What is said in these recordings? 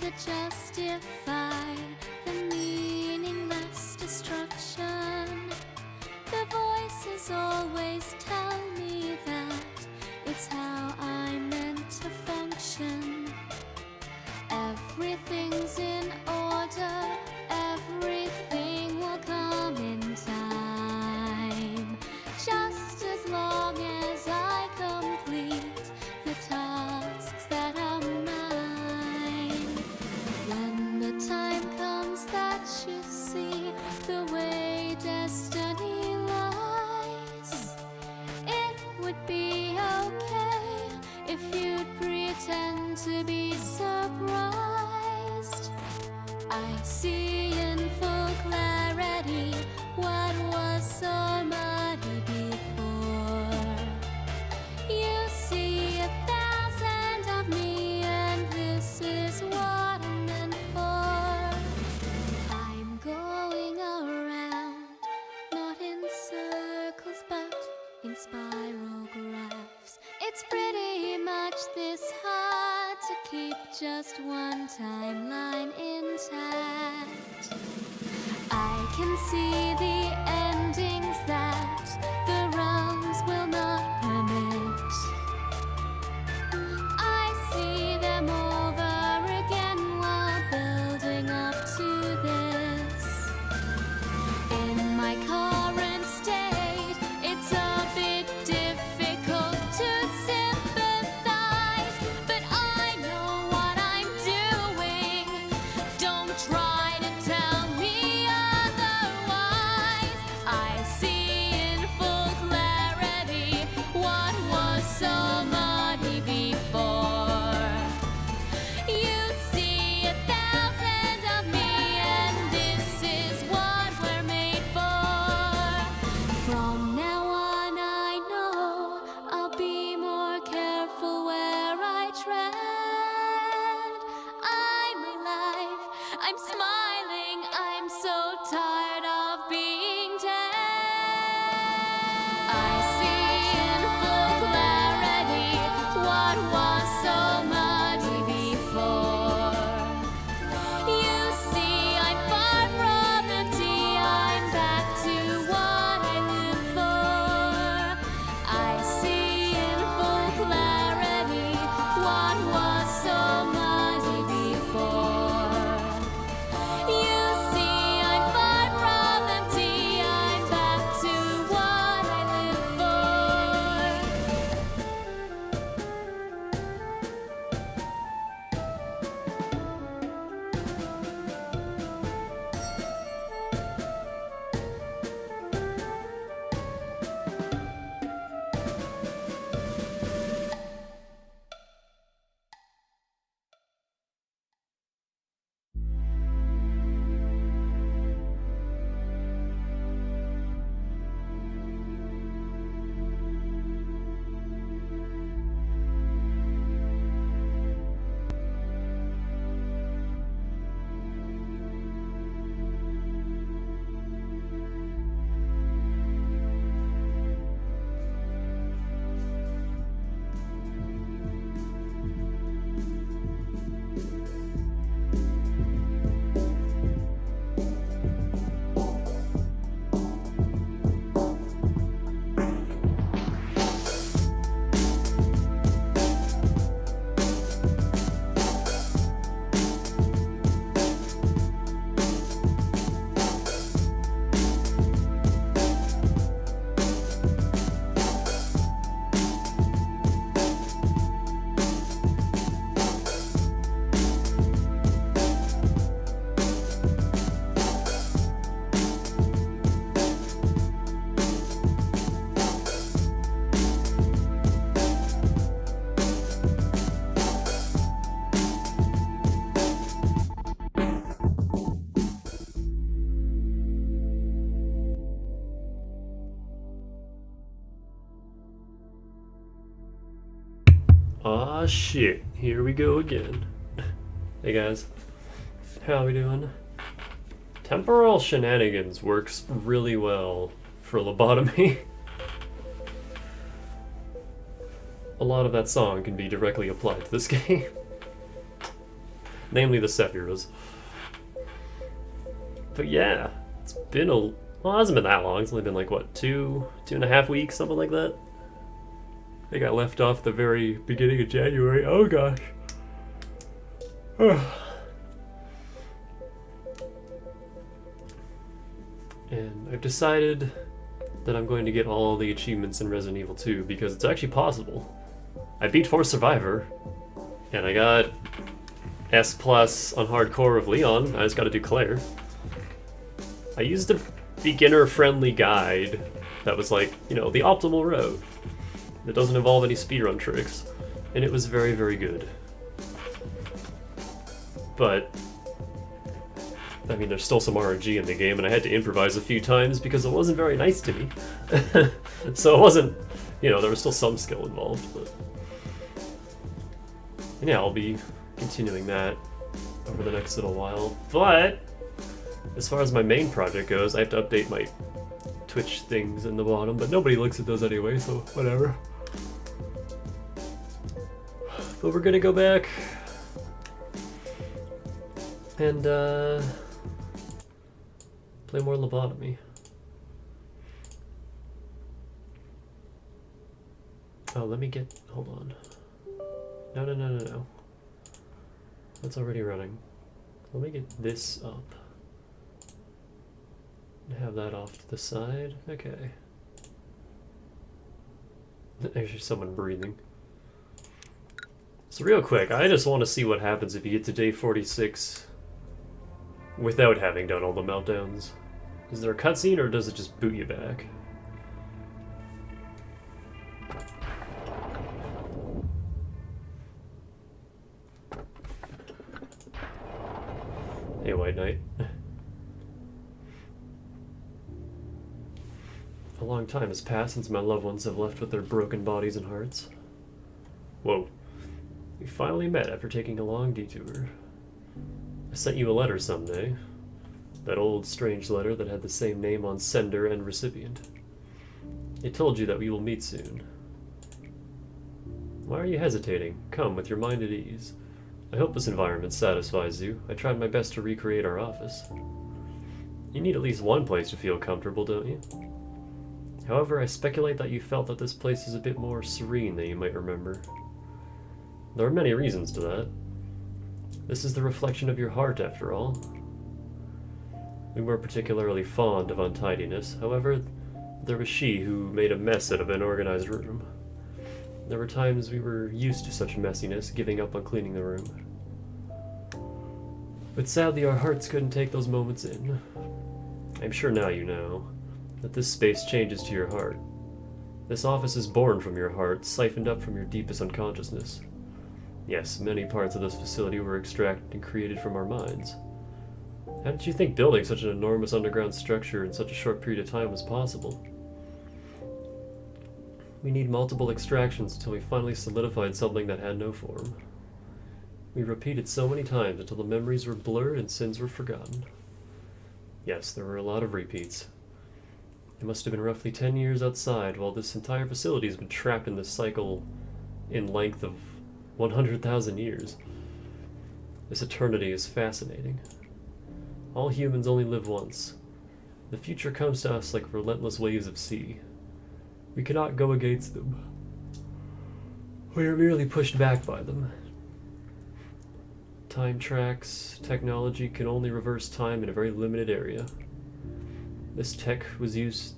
to justify the meaningless destruction. The voices always tell me that it's how I'm meant to function. Everything's in order, everything will come in time, just as long as I complete the tasks that are mine. When the time comes that you see the way destiny lies, it would be okay if you'd pretend to be surprised. I see in full clarity what was so muddy before. You see 1,000 of me, and this is what I'm meant for. I'm going around, not in circles, but in spiral graphs. It's pretty much this hard to keep just one timeline intact. I can see the endings that the realms will not permit. I see them over again while building up to this. In my current state, it's a bit difficult to sympathize, but I know what I'm doing. Don't try to tell me otherwise. I see in full clarity what was so muddy before. You see 1,000 of me, and this is what we're made for. From now on, I know I'll be more careful where I tread. I'm alive, I'm smiling, I'm so tired of being dead. I see in full clarity what was so muddy before. You see, I'm far from empty, I'm back to what I live for. I see in full clarity what was so muddy before. You see, I'm far from empty, I'm back to what I live Aw shit, here we go again. Hey guys, how we doing? Temporal shenanigans works really well for Lobotomy. A lot of that song can be directly applied to this game. namely the Sephiroths. But yeah, it's been well, it hasn't been that long. It's only been like, what, 2.5 weeks, something like that? I think I left off the very beginning of January. Oh gosh. And I've decided that I'm going to get all the achievements in Resident Evil 2 because it's actually possible. I beat Force Survivor, and I got S+ on Hardcore of Leon. I just gotta do Claire. I used a beginner-friendly guide that was like, you know, the optimal route. That doesn't involve any speedrun tricks, and it was very, very good. But I mean, there's still some RNG in the game, and I had to improvise a few times because it wasn't very nice to me. So it wasn't, you know, there was still some skill involved, but... And yeah, I'll be continuing that over the next little while. But, as far as my main project goes, I have to update my Twitch things in the bottom, but nobody looks at those anyway, so whatever. But we're gonna go back and, play more Lobotomy. Oh, let me get... hold on. No. That's already running. Let me get this up. And have that off to the side. Okay. Actually, someone breathing. So real quick, I just want to see what happens if you get to day 46 without having done all the meltdowns. Is there a cutscene, or does it just boot you back? Hey, White Knight. A long time has passed since my loved ones have left with their broken bodies and hearts. Whoa. We finally met after taking a long detour. I sent you a letter someday. That old, strange letter that had the same name on sender and recipient. It told you that we will meet soon. Why are you hesitating? Come, with your mind at ease. I hope this environment satisfies you. I tried my best to recreate our office. You need at least one place to feel comfortable, don't you? However, I speculate that you felt that this place is a bit more serene than you might remember. There are many reasons to that. This is the reflection of your heart, after all. We weren't particularly fond of untidiness. However, there was she who made a mess out of an organized room. There were times we were used to such messiness, giving up on cleaning the room. But sadly, our hearts couldn't take those moments in. I'm sure now you know that this space changes to your heart. This office is born from your heart, siphoned up from your deepest unconsciousness. Yes, many parts of this facility were extracted and created from our minds. How did you think building such an enormous underground structure in such a short period of time was possible? We need multiple extractions until we finally solidified something that had no form. We repeated so many times until the memories were blurred and sins were forgotten. Yes, there were a lot of repeats. It must have been roughly 10 years outside, while this entire facility has been trapped in this cycle in length of 100,000 years. This eternity is fascinating. All humans only live once. The future comes to us like relentless waves of sea. We cannot go against them. We are merely pushed back by them. Time tracks, technology can only reverse time in a very limited area. This tech was used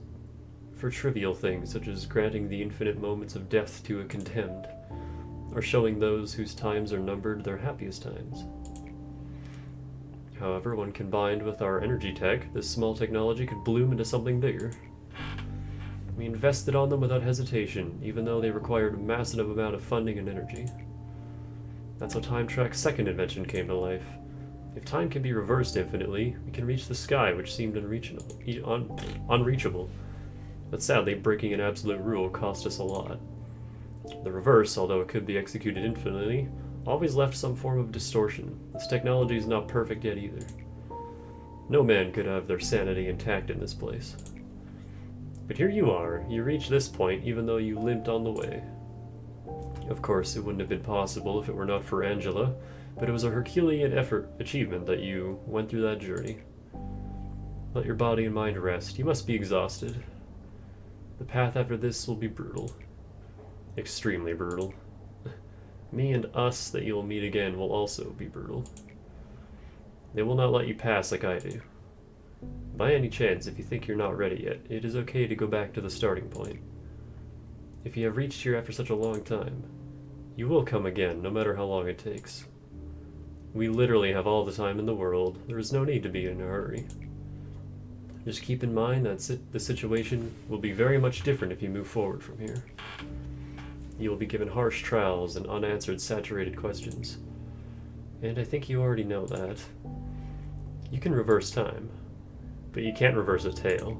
for trivial things, such as granting the infinite moments of death to a condemned, or showing those whose times are numbered their happiest times. However, when combined with our energy tech, this small technology could bloom into something bigger. We invested on them without hesitation, even though they required a massive amount of funding and energy. That's how Time Track's second invention came to life. If time can be reversed infinitely, we can reach the sky, which seemed unreachable. But sadly, breaking an absolute rule cost us a lot. The reverse, although it could be executed infinitely, always left some form of distortion. This technology is not perfect yet either. No man could have their sanity intact in this place. But here you are. You reached this point even though you limped on the way. Of course, it wouldn't have been possible if it were not for Angela, but it was a Herculean achievement that you went through that journey. Let your body and mind rest. You must be exhausted. The path after this will be brutal. Extremely brutal. Me and us that you'll meet again will also be brutal. They will not let you pass like I do. By any chance, if you think you're not ready yet, it is okay to go back to the starting point. If you have reached here after such a long time, you will come again, no matter how long it takes. We literally have all the time in the world. There is no need to be in a hurry. Just keep in mind that the situation will be very much different if you move forward from here. You will be given harsh trials and unanswered saturated questions. And I think you already know that. You can reverse time, but you can't reverse a tale.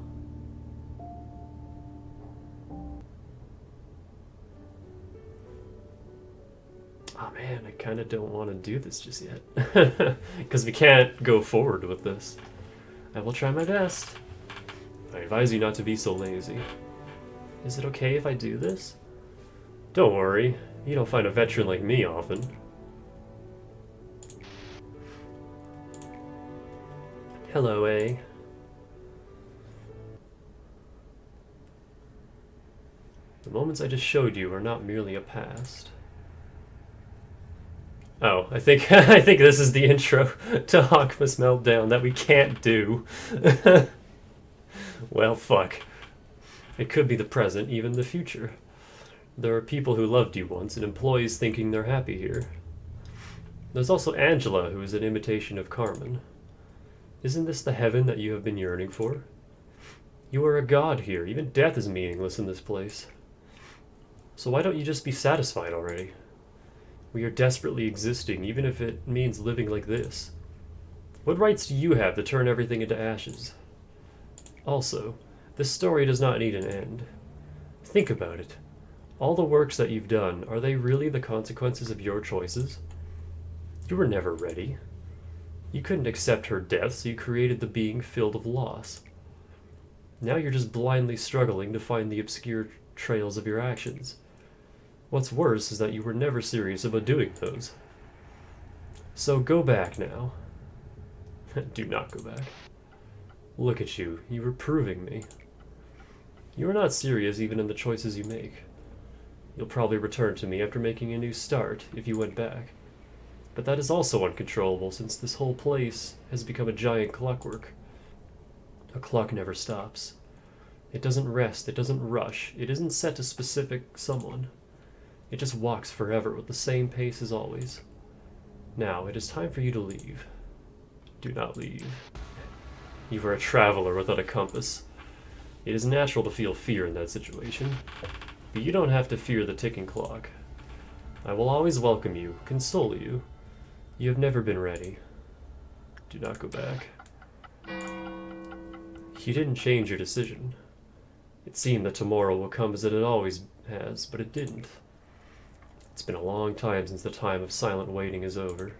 Oh man, I kind of don't want to do this just yet. Because we can't go forward with this. I will try my best. I advise you not to be so lazy. Is it okay if I do this? Don't worry, you don't find a veteran like me often. Hello, A. The moments I just showed you are not merely a past. Oh, I think I think this is the intro to Hawkmas Meltdown that we can't do. Well, fuck. It could be the present, even the future. There are people who loved you once, and employees thinking they're happy here. There's also Angela, who is an imitation of Carmen. Isn't this the heaven that you have been yearning for? You are a god here. Even death is meaningless in this place. So why don't you just be satisfied already? We are desperately existing, even if it means living like this. What rights do you have to turn everything into ashes? Also, this story does not need an end. Think about it. All the works that you've done, are they really the consequences of your choices? You were never ready. You couldn't accept her death, so you created the being filled with loss. Now you're just blindly struggling to find the obscure trails of your actions. What's worse is that you were never serious about doing those. So go back now. Do not go back. Look at you. You were proving me. You are not serious even in the choices you make. You'll probably return to me after making a new start if you went back. But that is also uncontrollable since this whole place has become a giant clockwork. A clock never stops. It doesn't rest, it doesn't rush, it isn't set to specific someone. It just walks forever with the same pace as always. Now, it is time for you to leave. Do not leave. You are a traveler without a compass. It is natural to feel fear in that situation, but you don't have to fear the ticking clock. I will always welcome you, console you. You have never been ready. Do not go back. You didn't change your decision. It seemed that tomorrow will come as it always has, but it didn't. It's been a long time since the time of silent waiting is over.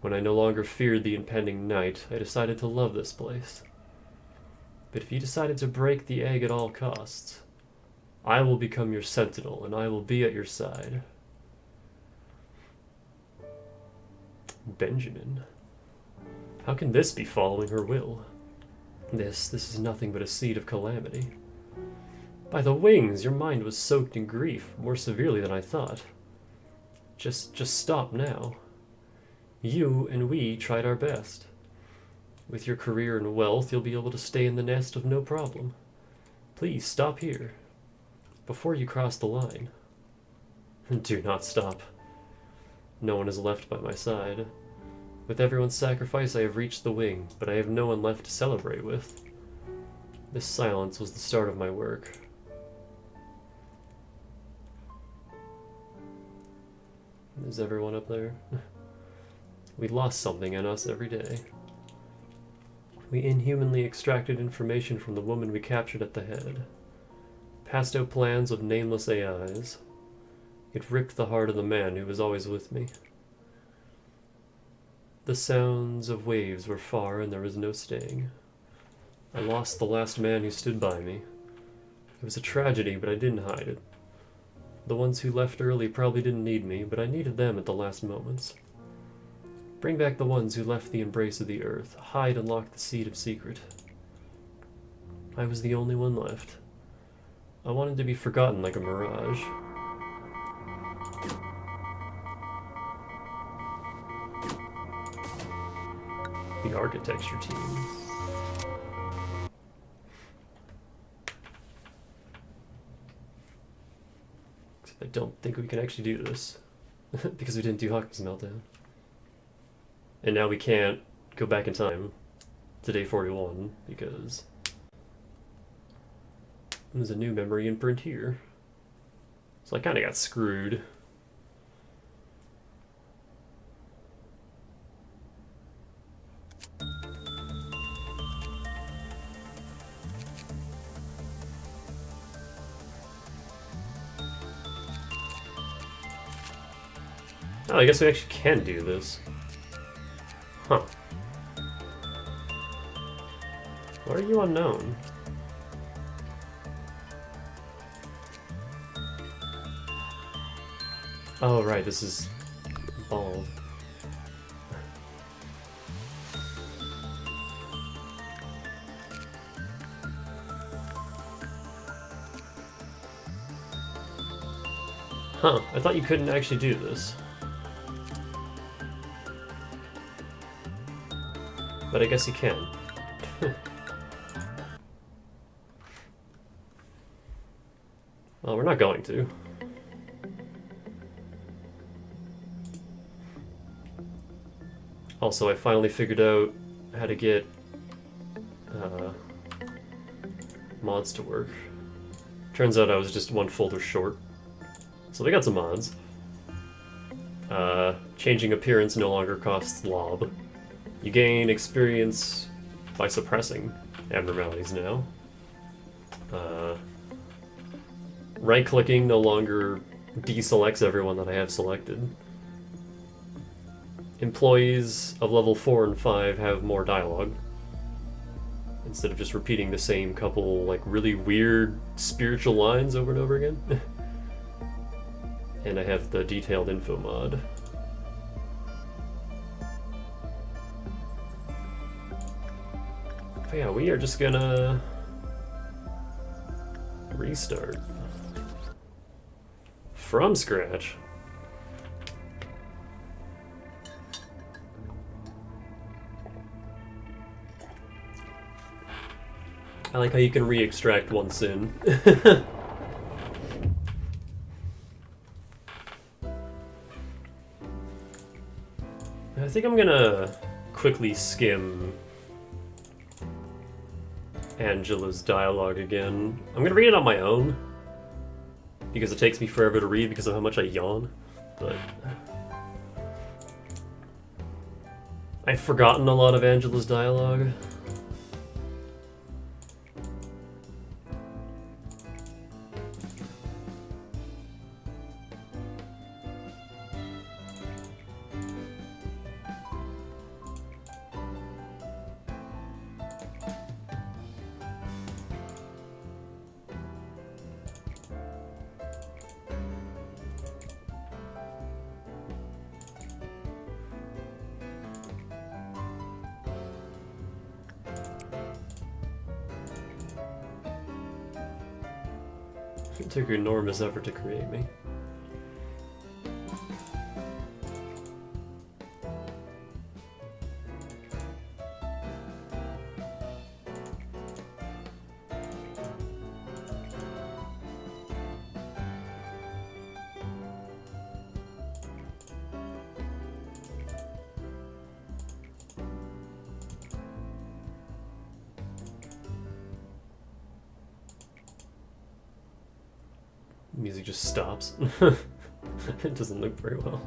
When I no longer feared the impending night, I decided to love this place. But if you decided to break the egg at all costs, I will become your sentinel, and I will be at your side. Benjamin. How can this be following her will? This is nothing but a seed of calamity. By the wings, your mind was soaked in grief, more severely than I thought. Just stop now. You and we tried our best. With your career and wealth, you'll be able to stay in the nest of no problem. Please, stop here. Before you cross the line. Do not stop. No one is left by my side. With everyone's sacrifice, I have reached the wing, but I have no one left to celebrate with. This silence was the start of my work. Is everyone up there? We lost something in us every day. We inhumanly extracted information from the woman we captured at the head. Passed out plans of nameless AIs. It ripped the heart of the man who was always with me. The sounds of waves were far and there was no staying. I lost the last man who stood by me. It was a tragedy, but I didn't hide it. The ones who left early probably didn't need me, but I needed them at the last moments. Bring back the ones who left the embrace of the earth. Hide and lock the seed of secret. I was the only one left. I wanted to be forgotten like a mirage. The architecture team. Except I don't think we can actually do this. Because we didn't do Hawkins Meltdown. And now we can't go back in time to day 41 because there's a new memory imprint here. So I kind of got screwed. Oh, I guess we actually can do this. Huh. Why are you unknown? Oh, right, this is bald. Huh, I thought you couldn't actually do this. But I guess you can. Well, we're not going to. Also, I finally figured out how to get mods to work. Turns out I was just one folder short. So they got some mods. Changing appearance no longer costs lob. You gain experience by suppressing abnormalities now. Right-clicking no longer deselects everyone that I have selected. Employees of level 4 and 5 have more dialogue. Instead of just repeating the same couple, like, really weird spiritual lines over and over again. And I have the detailed info mod. But yeah, we are just gonna restart from scratch. I like how you can re-extract one sin. I think I'm gonna quickly skim Angela's dialogue again. I'm gonna read it on my own because it takes me forever to read because of how much I yawn, but I've forgotten a lot of Angela's dialogue. It took enormous effort to create me. Music just stops. It doesn't look very well.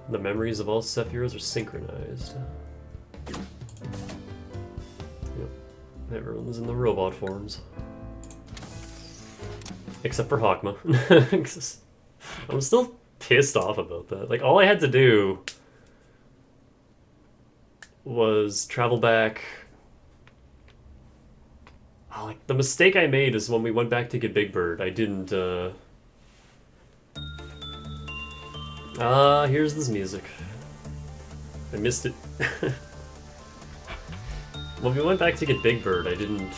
The memories of all Sephiroths are synchronized. Yep. Everyone is in the robot forms. Except for Hakma. I'm still pissed off about that. Like, all I had to do was travel back. Oh, like the mistake I made is when we went back to get Big Bird. I didn't. Here's this music. I missed it. When we went back to get Big Bird, I didn't.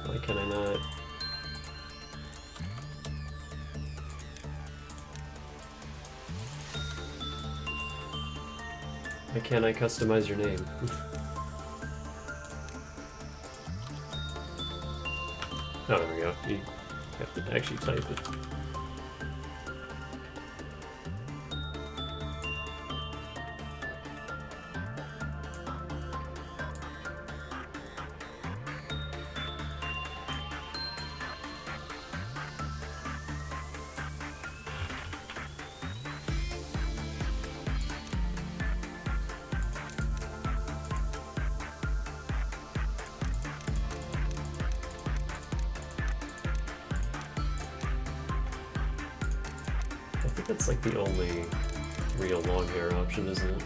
Why can I not? Why can't I customize your name? Oh, there we go. You have to actually type it. I think that's like the only real long hair option, isn't it?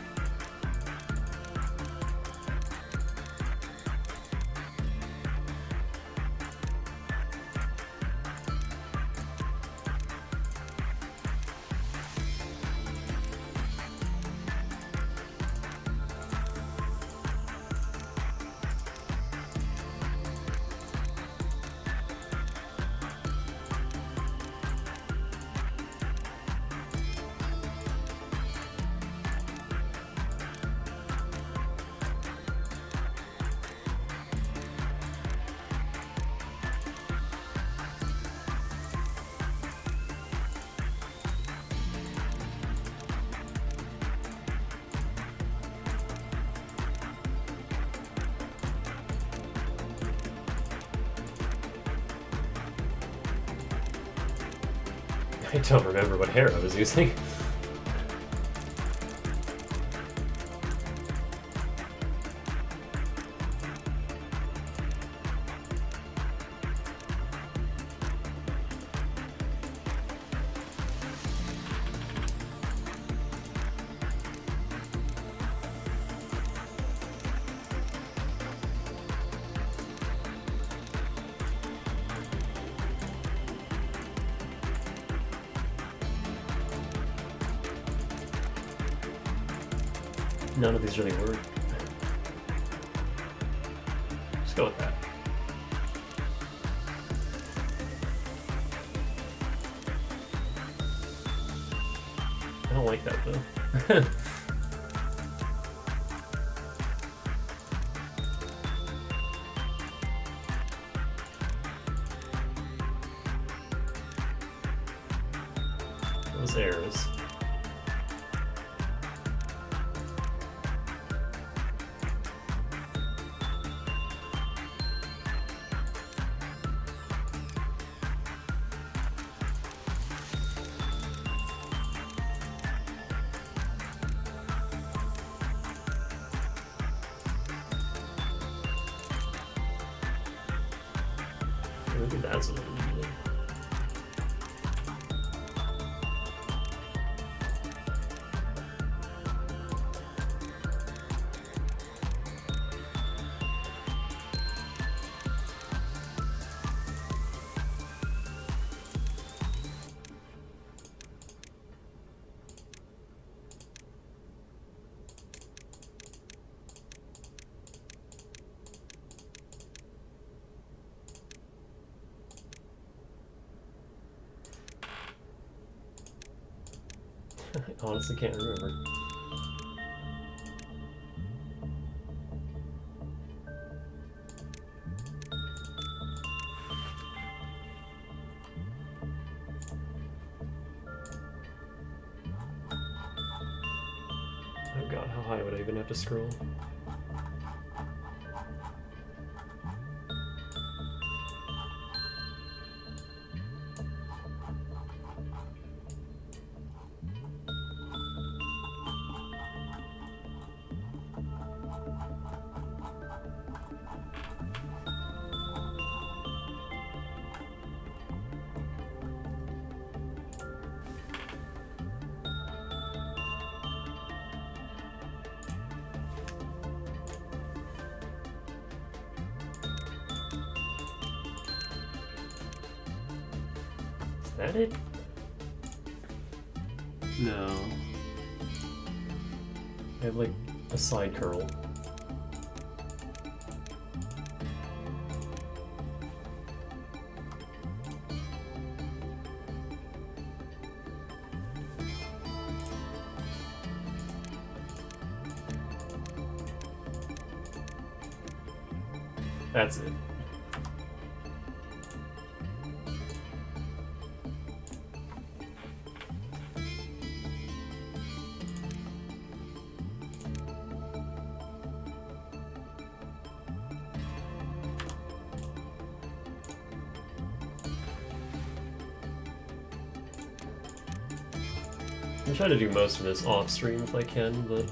I don't remember what hair I was using. None of these really work. Let's go with that. I don't like that though. Those errors. Maybe that's what I'm doing. I honestly can't remember. Oh god, how high would I even have to scroll? that it? No. I have like a side curl. That's it. I'm trying to do most of this off stream if I can, but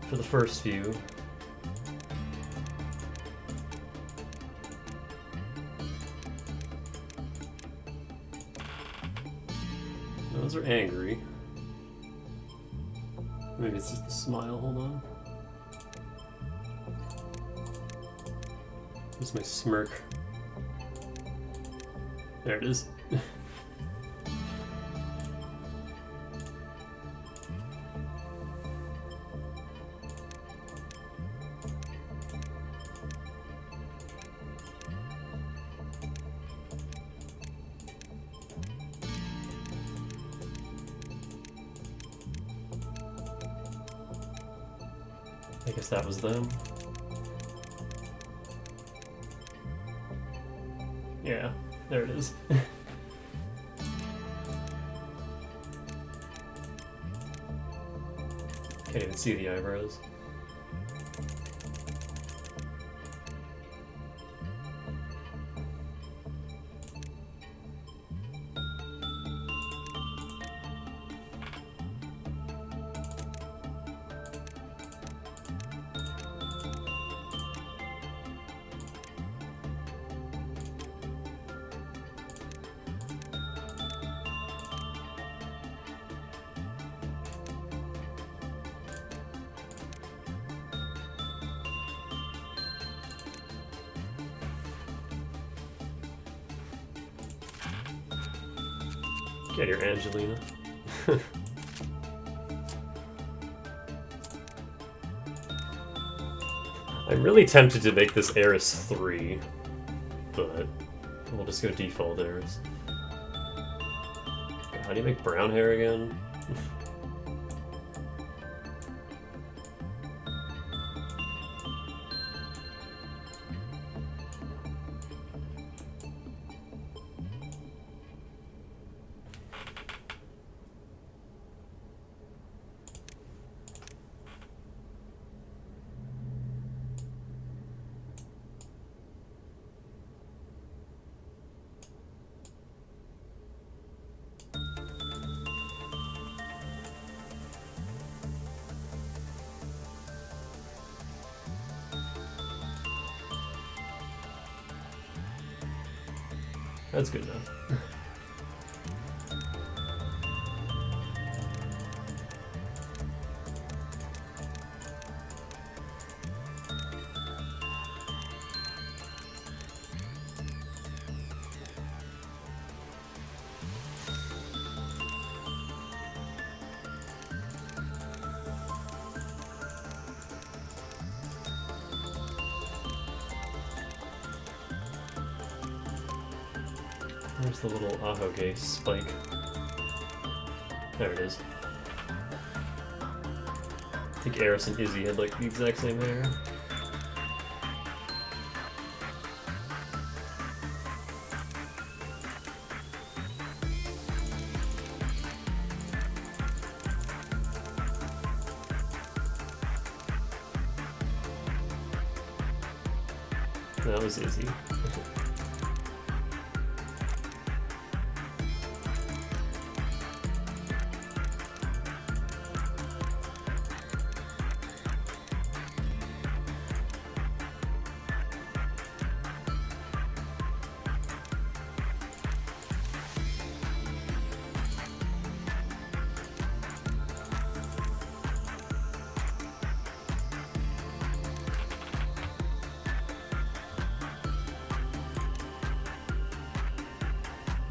for the first few. Those are angry. Maybe it's just the smile, hold on. Where's my smirk? There it is. I guess that was them. Yeah, there it is. Can't even see the eyebrows. Get here, Angelina. I'm really tempted to make this Eris 3, but we'll just go default Eris. How do you make brown hair again? That's good enough. Where's the little Ahoge spike? There it is. I think Eris and Izzy had like the exact same hair. That was Izzy.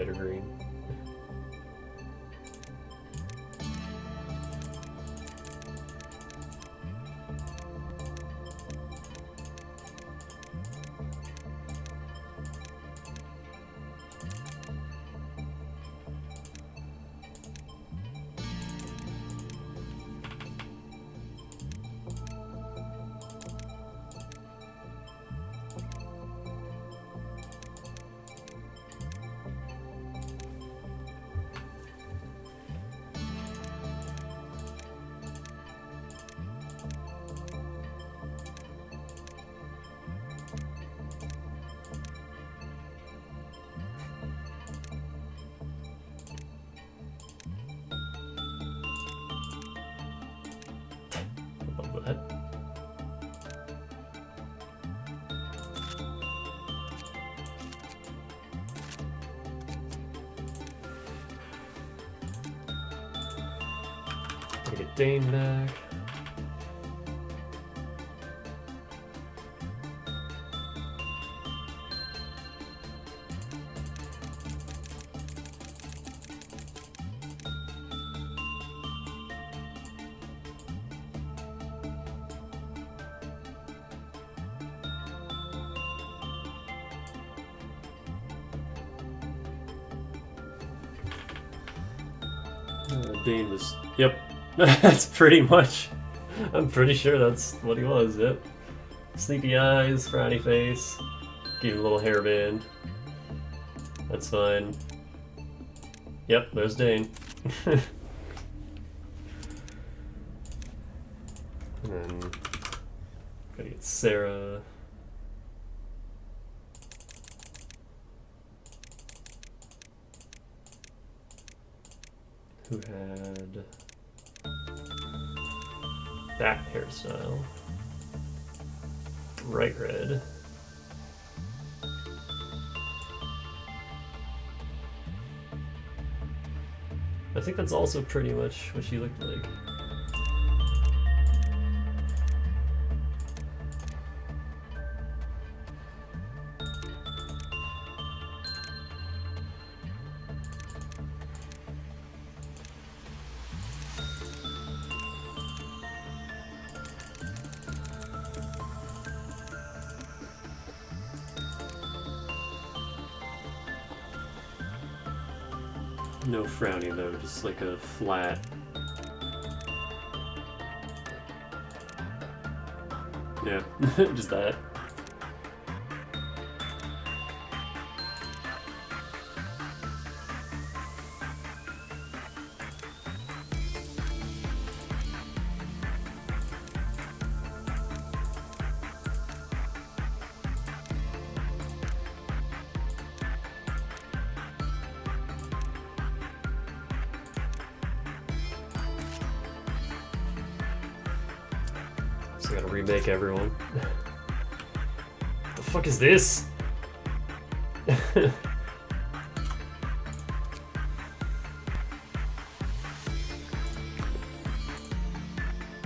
lighter green. Love that. Get Dane back. Dane was. Yep. That's pretty much. I'm pretty sure that's what he was, yep. Sleepy eyes, frowny face, give him a little hairband. That's fine. Yep, there's Dane. And then gotta get Sarah. Who had that hairstyle. Bright red. I think that's also pretty much what she looked like. No frowning though, just like a flat. Yeah, just that. I gotta remake everyone. What the fuck is this? Oh,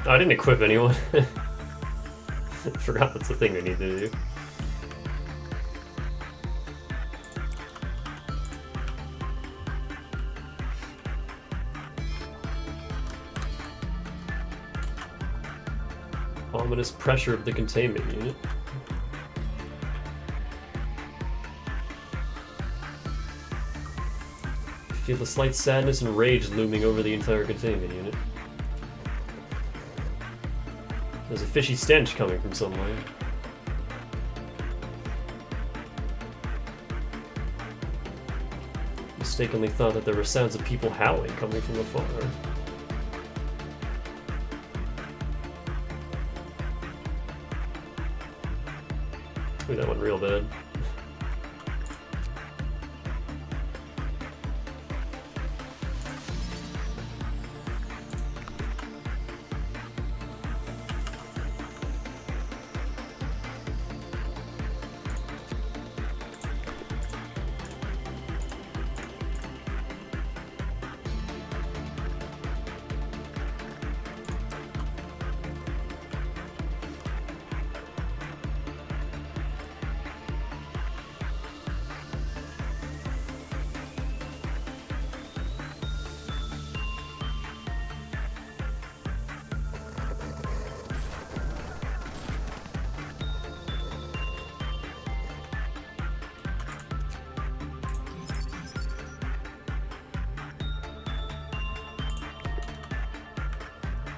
I didn't equip anyone. Forgot that's the thing we need to do. Ominous pressure of the containment unit. Feel the slight sadness and rage looming over the entire containment unit. There's a fishy stench coming from somewhere. Mistakenly thought that there were sounds of people howling coming from afar. Ooh, that went real bad.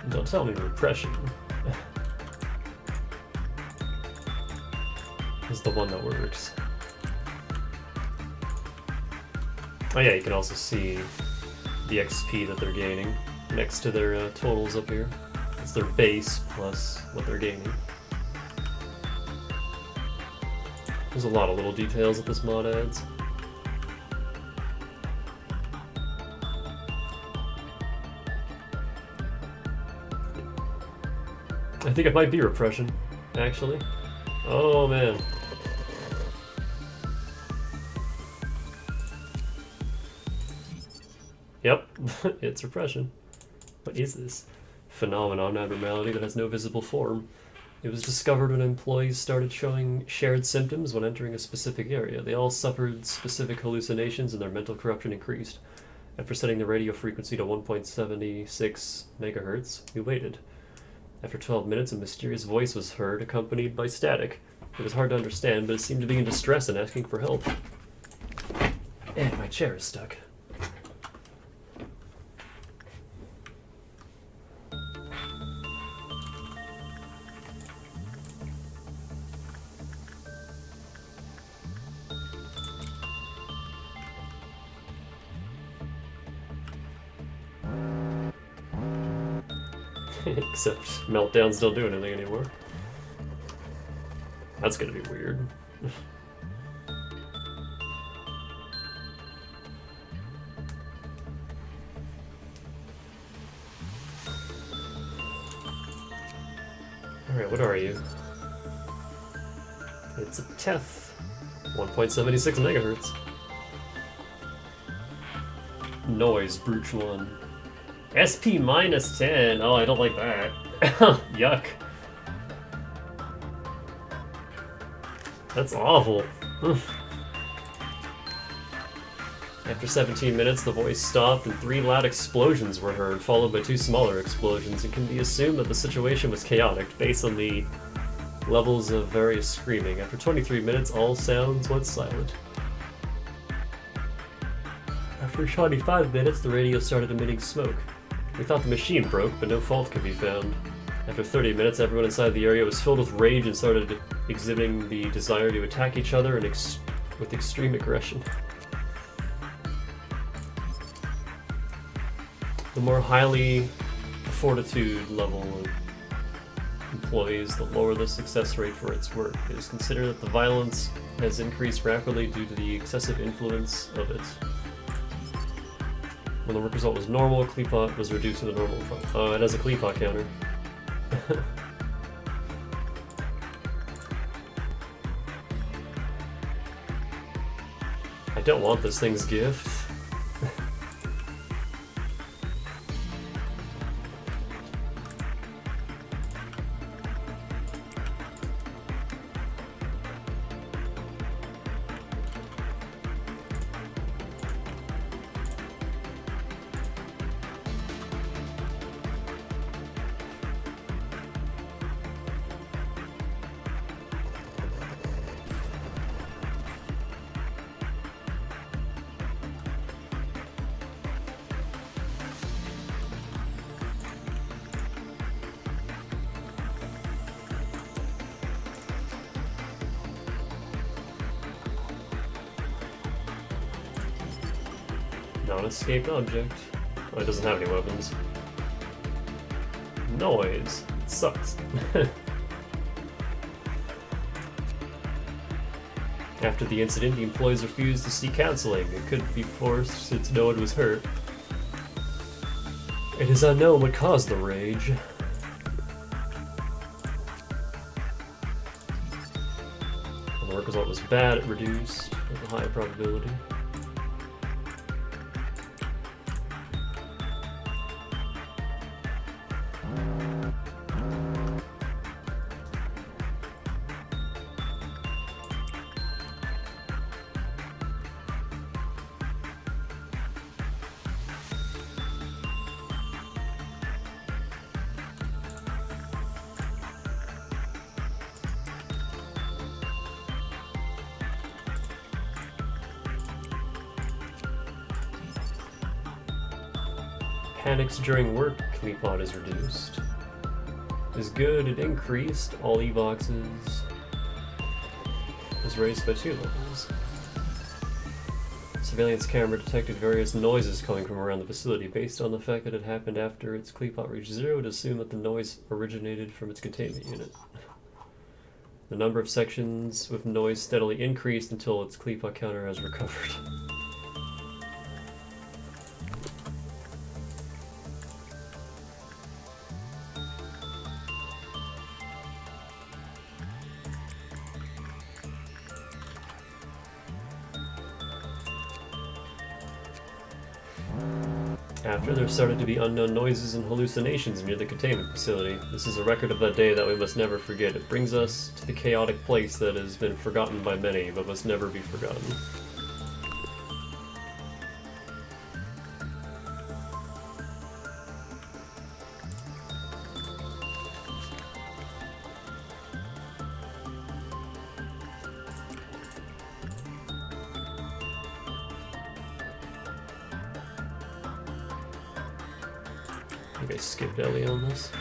Don't tell me repression is the one that works. Oh yeah, you can also see the XP that they're gaining next to their totals up here. It's their base plus what they're gaining. There's a lot of little details that this mod adds. I think it might be repression, actually. Oh man. Yep, it's repression. What is this? Phenomenon abnormality that has no visible form. It was discovered when employees started showing shared symptoms when entering a specific area. They all suffered specific hallucinations and their mental corruption increased. After setting the radio frequency to 1.76 megahertz, we waited. After 12 minutes, a mysterious voice was heard, accompanied by static. It was hard to understand, but it seemed to be in distress and asking for help. And my chair is stuck. Except Meltdown's don't do anything anymore. That's gonna be weird. Alright, what are you? It's a TEF. 1.76 megahertz. Noise, Brooch 1. SP minus 10. Oh, I don't like that. Yuck. That's awful. After 17 minutes, the voice stopped and 3 loud explosions were heard, followed by 2 smaller explosions. It can be assumed that the situation was chaotic, based on the levels of various screaming. After 23 minutes, all sounds went silent. After 25 minutes, the radio started emitting smoke. We thought the machine broke, but no fault could be found. After 30 minutes, everyone inside the area was filled with rage and started exhibiting the desire to attack each other and with extreme aggression. The more highly fortitude level of employees, the lower the success rate for its work. It is considered that the violence has increased rapidly due to the excessive influence of it. When the work result was normal, Kleepot was reduced to the normal. Oh, it has a Kleepot counter. I don't want this thing's gift. Non-escaped object. Oh, it doesn't have any weapons. Noise. It sucks. After the incident, the employees refused to seek counseling. It couldn't be forced since no one was hurt. It is unknown what caused the rage. When the work result was bad, it reduced with a high probability. panics during work, Kleepot is reduced. Is good, it increased. All E-boxes is raised by 2 levels. Surveillance camera detected various noises coming from around the facility. Based on the fact that it happened after its Kleepot reached 0, it assumed that the noise originated from its containment unit. The number of sections with noise steadily increased until its Kleepot counter has recovered. After there started to be unknown noises and hallucinations near the containment facility. This is a record of that day that we must never forget. It brings us to the chaotic place that has been forgotten by many, but must never be forgotten. I think I skipped Ellie on this.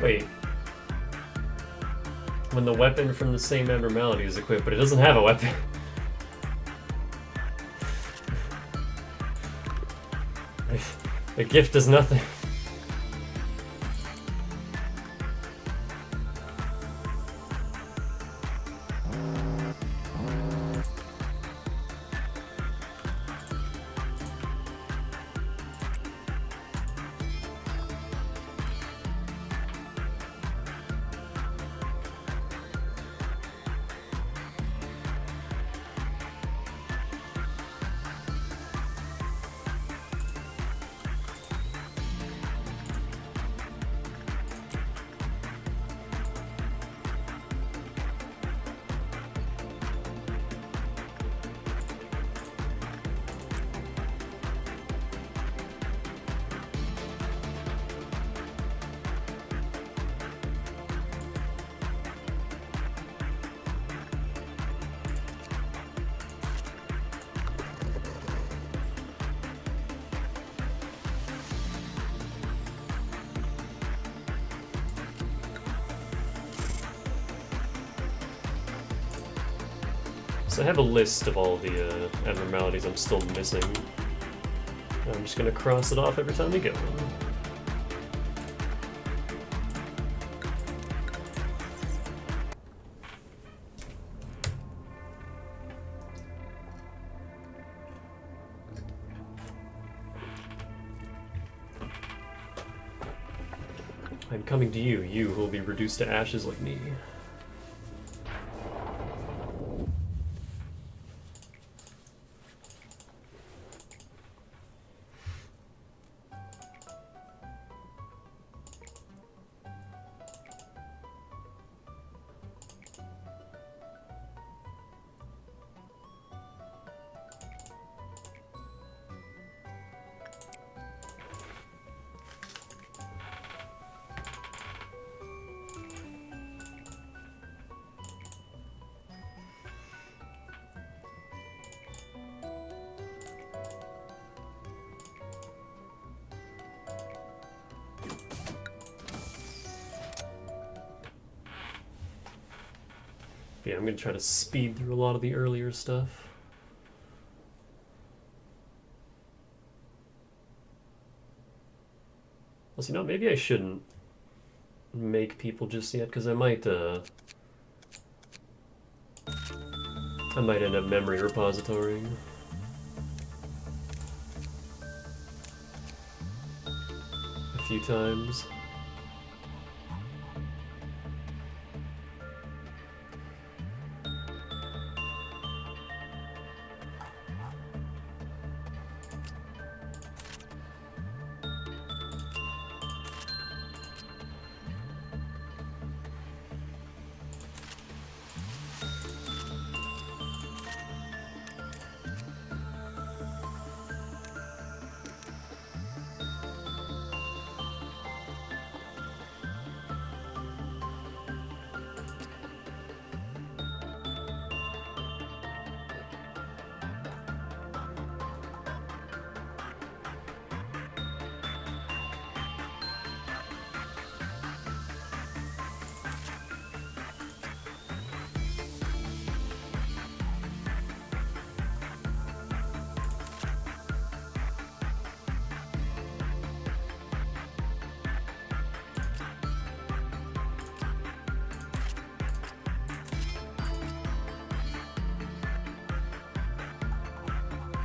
Wait. When the weapon from the same abnormality is equipped, but it doesn't have a weapon. The gift does nothing. So I have a list of all the abnormalities I'm still missing. I'm just gonna cross it off every time we get one. I'm coming to you, you who will be reduced to ashes like me. Yeah, I'm gonna try to speed through a lot of the earlier stuff. Well, you know, maybe I shouldn't make people just yet, because I might end up memory repositorying a few times.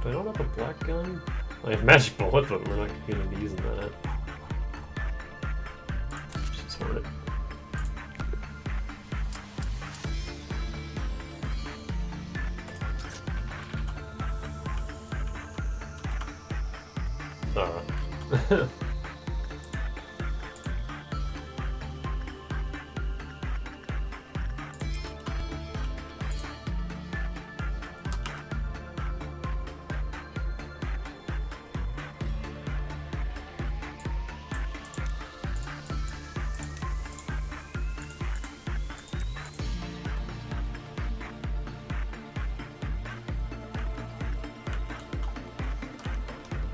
I don't have a black gun. I have magic bullet, but we're not going to be using that. Just horn it.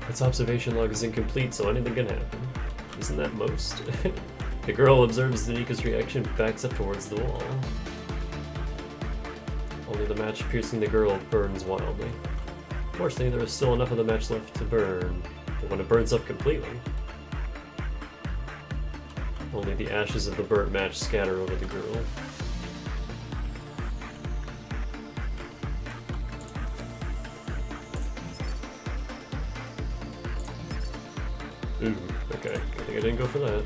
Its observation log is incomplete, so anything can happen. Isn't that most? The girl observes Danika's reaction, backs up towards the wall. Only the match piercing the girl burns wildly. Fortunately, there is still enough of the match left to burn, but when it burns up completely, only the ashes of the burnt match scatter over the girl. Ooh, okay. I think I didn't go for that.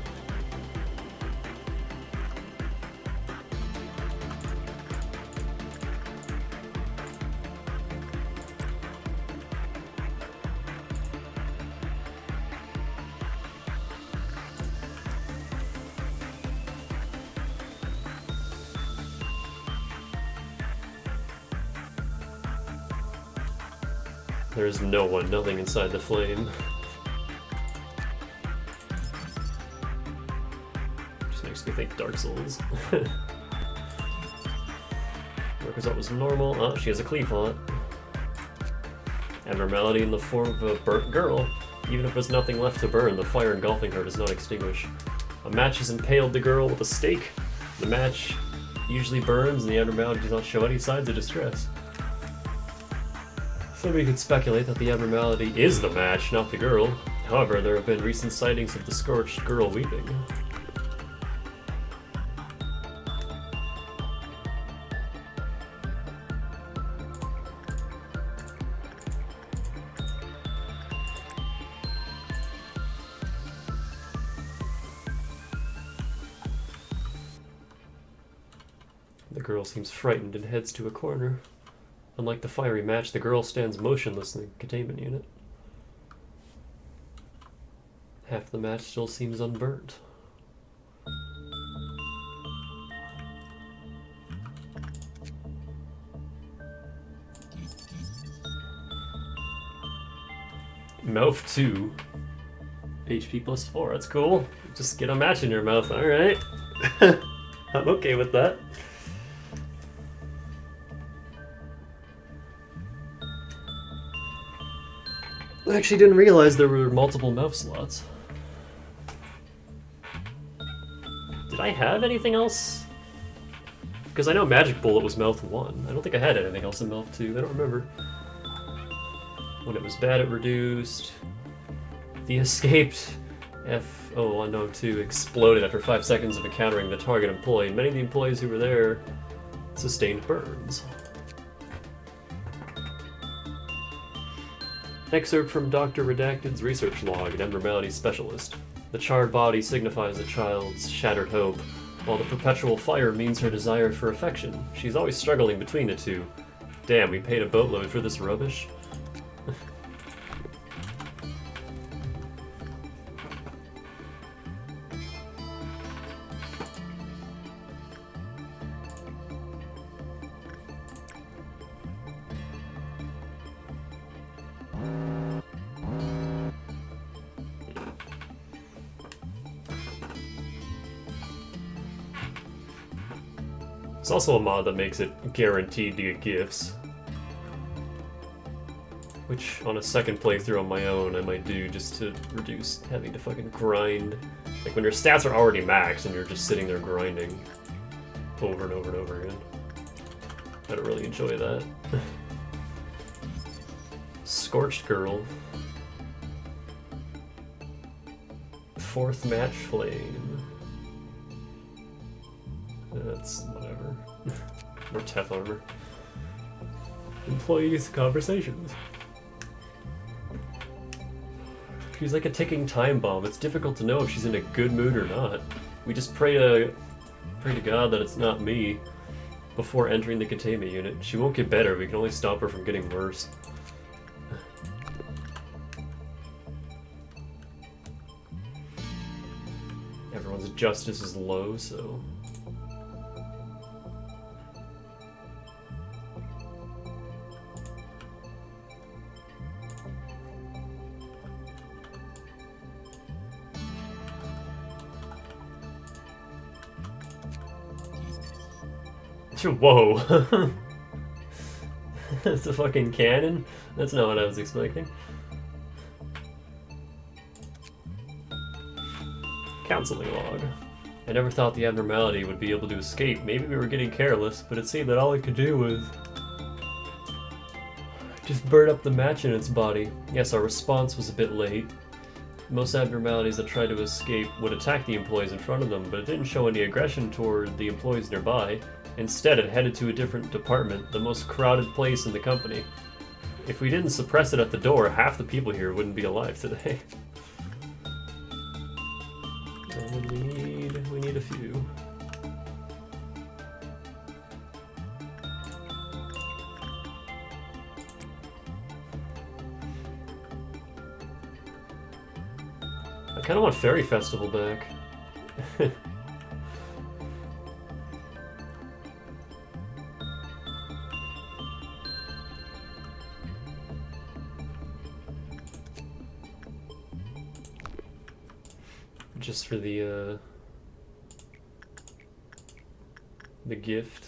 There is no one, nothing inside the flame. Makes me think Dark Souls. Work result was normal. Oh, she has a cleave lot. Abnormality in the form of a burnt girl. Even if there's nothing left to burn, the fire engulfing her does not extinguish. A match has impaled the girl with a stake. The match usually burns and the abnormality does not show any signs of distress. Somebody could speculate that the abnormality is the match, not the girl. However, there have been recent sightings of the scorched girl weeping. The girl seems frightened and heads to a corner. Unlike the fiery match, the girl stands motionless in the containment unit. Half the match still seems unburnt. Mouth 2. HP plus 4, that's cool. Just get a match in your mouth, alright. I'm okay with that. I actually didn't realize there were multiple mouth slots. Did I have anything else? Because I know Magic Bullet was mouth 1. I don't think I had anything else in mouth 2. I don't remember. When it was bad, it reduced. The escaped F0102 exploded after 5 seconds of encountering the target employee. Many of the employees who were there sustained burns. Excerpt from Dr. Redacted's research log, an abnormality specialist. The charred body signifies a child's shattered hope, while the perpetual fire means her desire for affection. She's always struggling between the two. Damn, we paid a boatload for this rubbish. It's also a mod that makes it guaranteed to get gifts. Which, on a second playthrough on my own, I might do just to reduce having to fucking grind. Like when your stats are already maxed and you're just sitting there grinding over and over and over again. I don't really enjoy that. Scorched Girl. 4th Match Flame. That's whatever. More Teth armor. Employees' conversations. She's like a ticking time bomb. It's difficult to know if she's in a good mood or not. We just pray to God that it's not me before entering the containment unit. She won't get better. We can only stop her from getting worse. Everyone's justice is low, so... Whoa! That's a fucking cannon? That's not what I was expecting. Counseling log. I never thought the abnormality would be able to escape. Maybe we were getting careless, but it seemed that all it could do was just burn up the match in its body. Yes, our response was a bit late. Most abnormalities that tried to escape would attack the employees in front of them, but it didn't show any aggression toward the employees nearby. Instead, it headed to a different department, the most crowded place in the company. If we didn't suppress it at the door, half the people here wouldn't be alive today. We need a few. I kind of want Fairy Festival back. Just for the gift.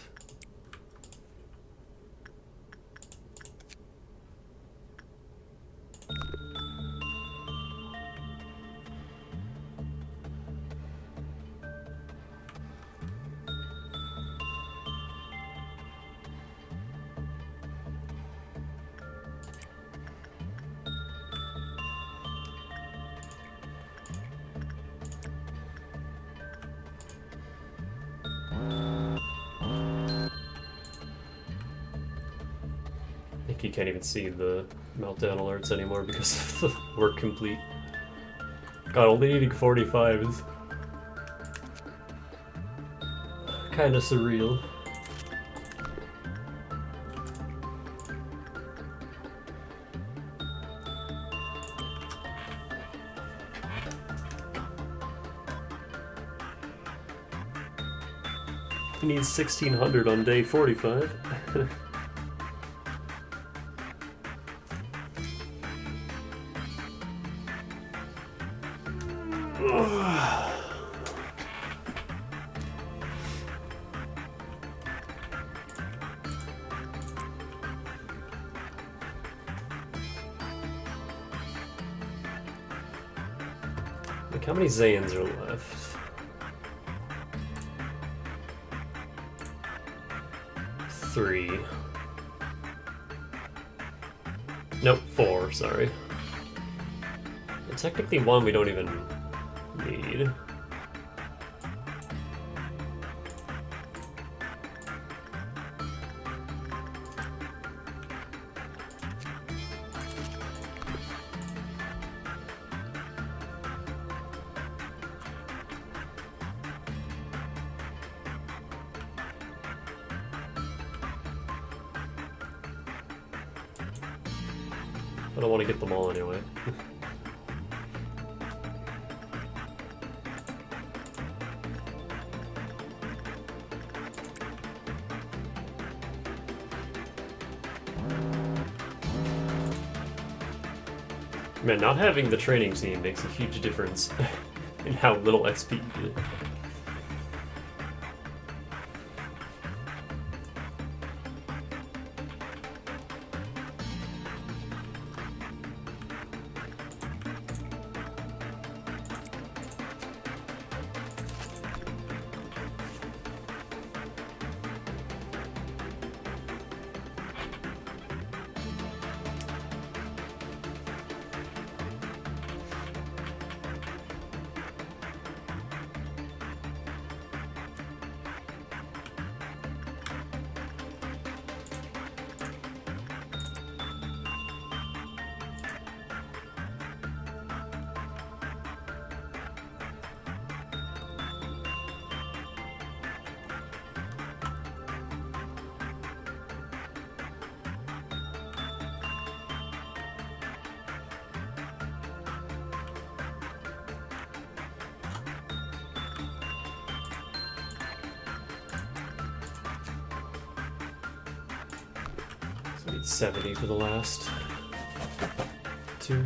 You can't even see the meltdown alerts anymore because of the work complete. God, only needing 45 is kind of surreal. He needs 1600 on day 45. Like, how many Zayans are left? 3. Nope, 4, sorry. And technically 1 we don't even need. I don't want to get them all anyway. Man, not having the training team makes a huge difference in how little XP you get. Need 70 for the last two.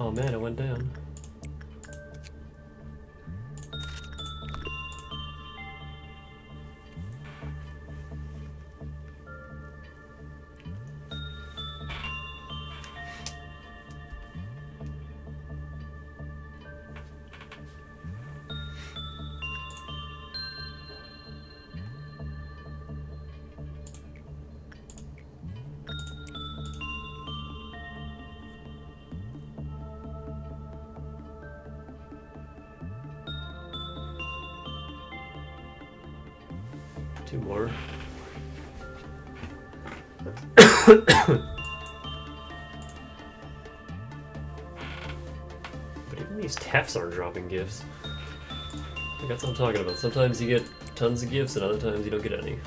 Oh man, it went down. Two more. But even these TEFs aren't dropping gifts. I think that's what I'm talking about. Sometimes you get tons of gifts and other times you don't get any.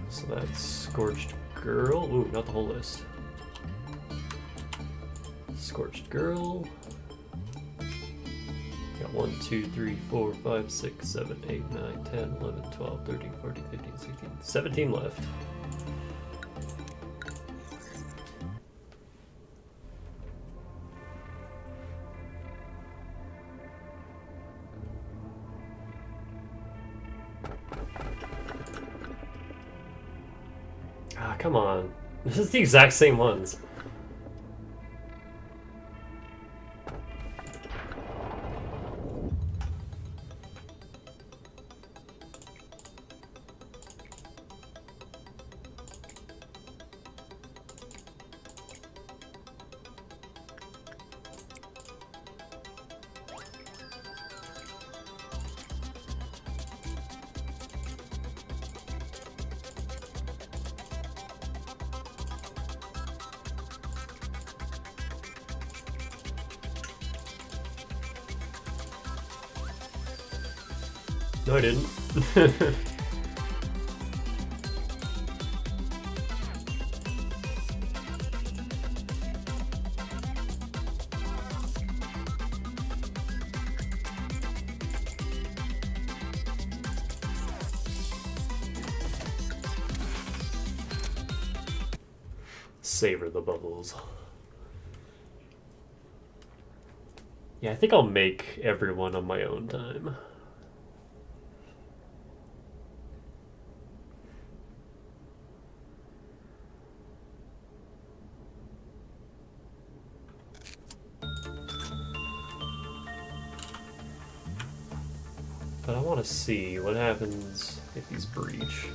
So that's Scorched Girl. Ooh, not the whole list. Scorched Girl. Got 1, 2, 3, 4, 5, 6, 7, 8, 9, 10, 11, 12, 13, 14, 15, 16, 17 left. Ah, come on. This is the exact same ones. No, I didn't. Savor the bubbles. Yeah, I think I'll make everyone on my own time. But I want to see what happens if these breach.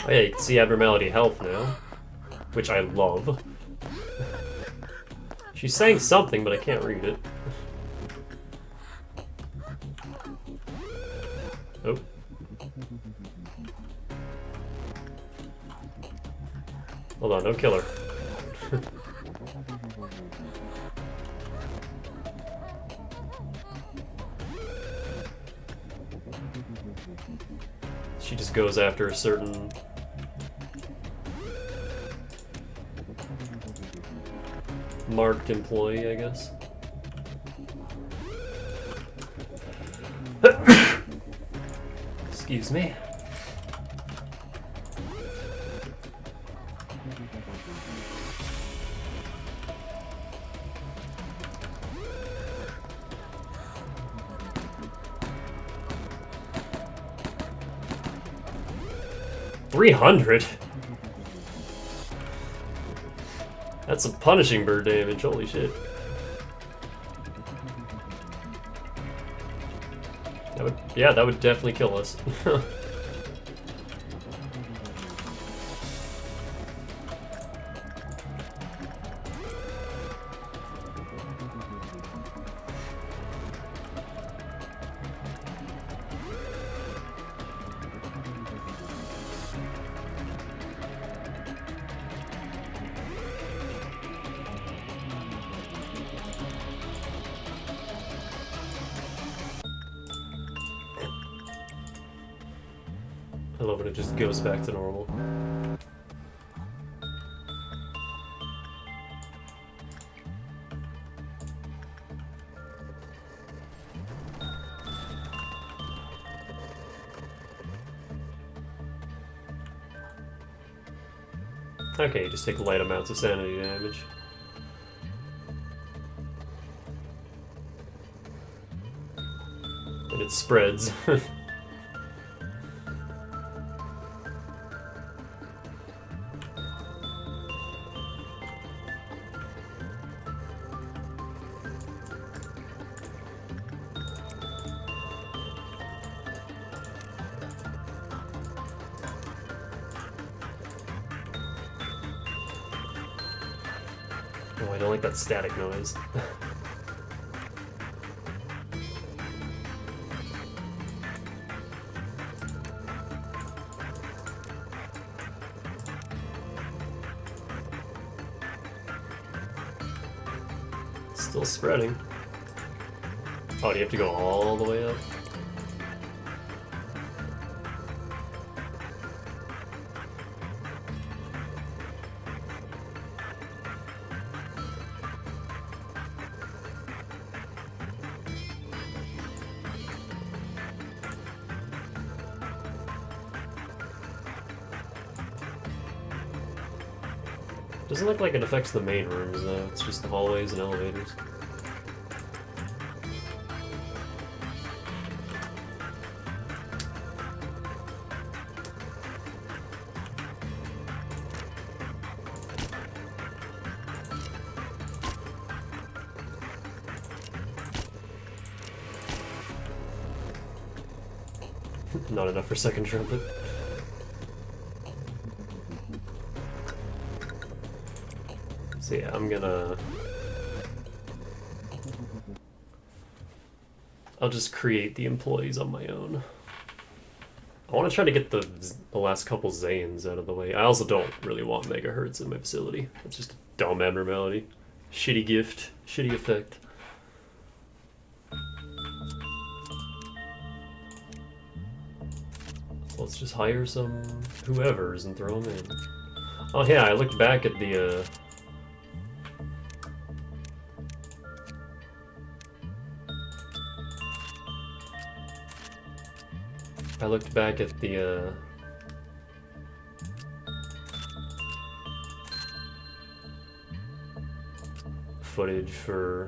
Oh yeah, you can see abnormality health now, which I love. She's saying something, but I can't read it. Oh. Hold on, don't kill her. She just goes after a certain... marked employee, I guess. Excuse me. $300? That's some punishing bird damage, holy shit. That would, yeah, that would definitely kill us. I love when it just goes back to normal. Okay, you just take light amounts of sanity damage. And it spreads. Oh, I don't like that static noise. Still spreading. Oh, do you have to go all the way up? Doesn't look like it affects the main rooms though, it's just the hallways and elevators. Not enough for second trumpet. So yeah, I'll just create the employees on my own. I want to try to get the last couple Zayans out of the way. I also don't really want megahertz in my facility. It's just a dumb abnormality. Shitty gift, shitty effect. So let's just hire some whoever's and throw them in. Oh yeah, I looked back at the footage for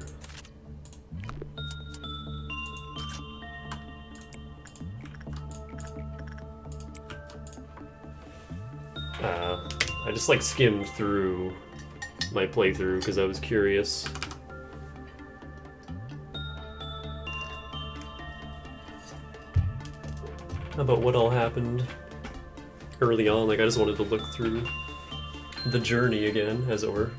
I just like skimmed through my playthrough because I was curious. About what all happened. early on. Like, I just wanted to look through the journey again, as it were.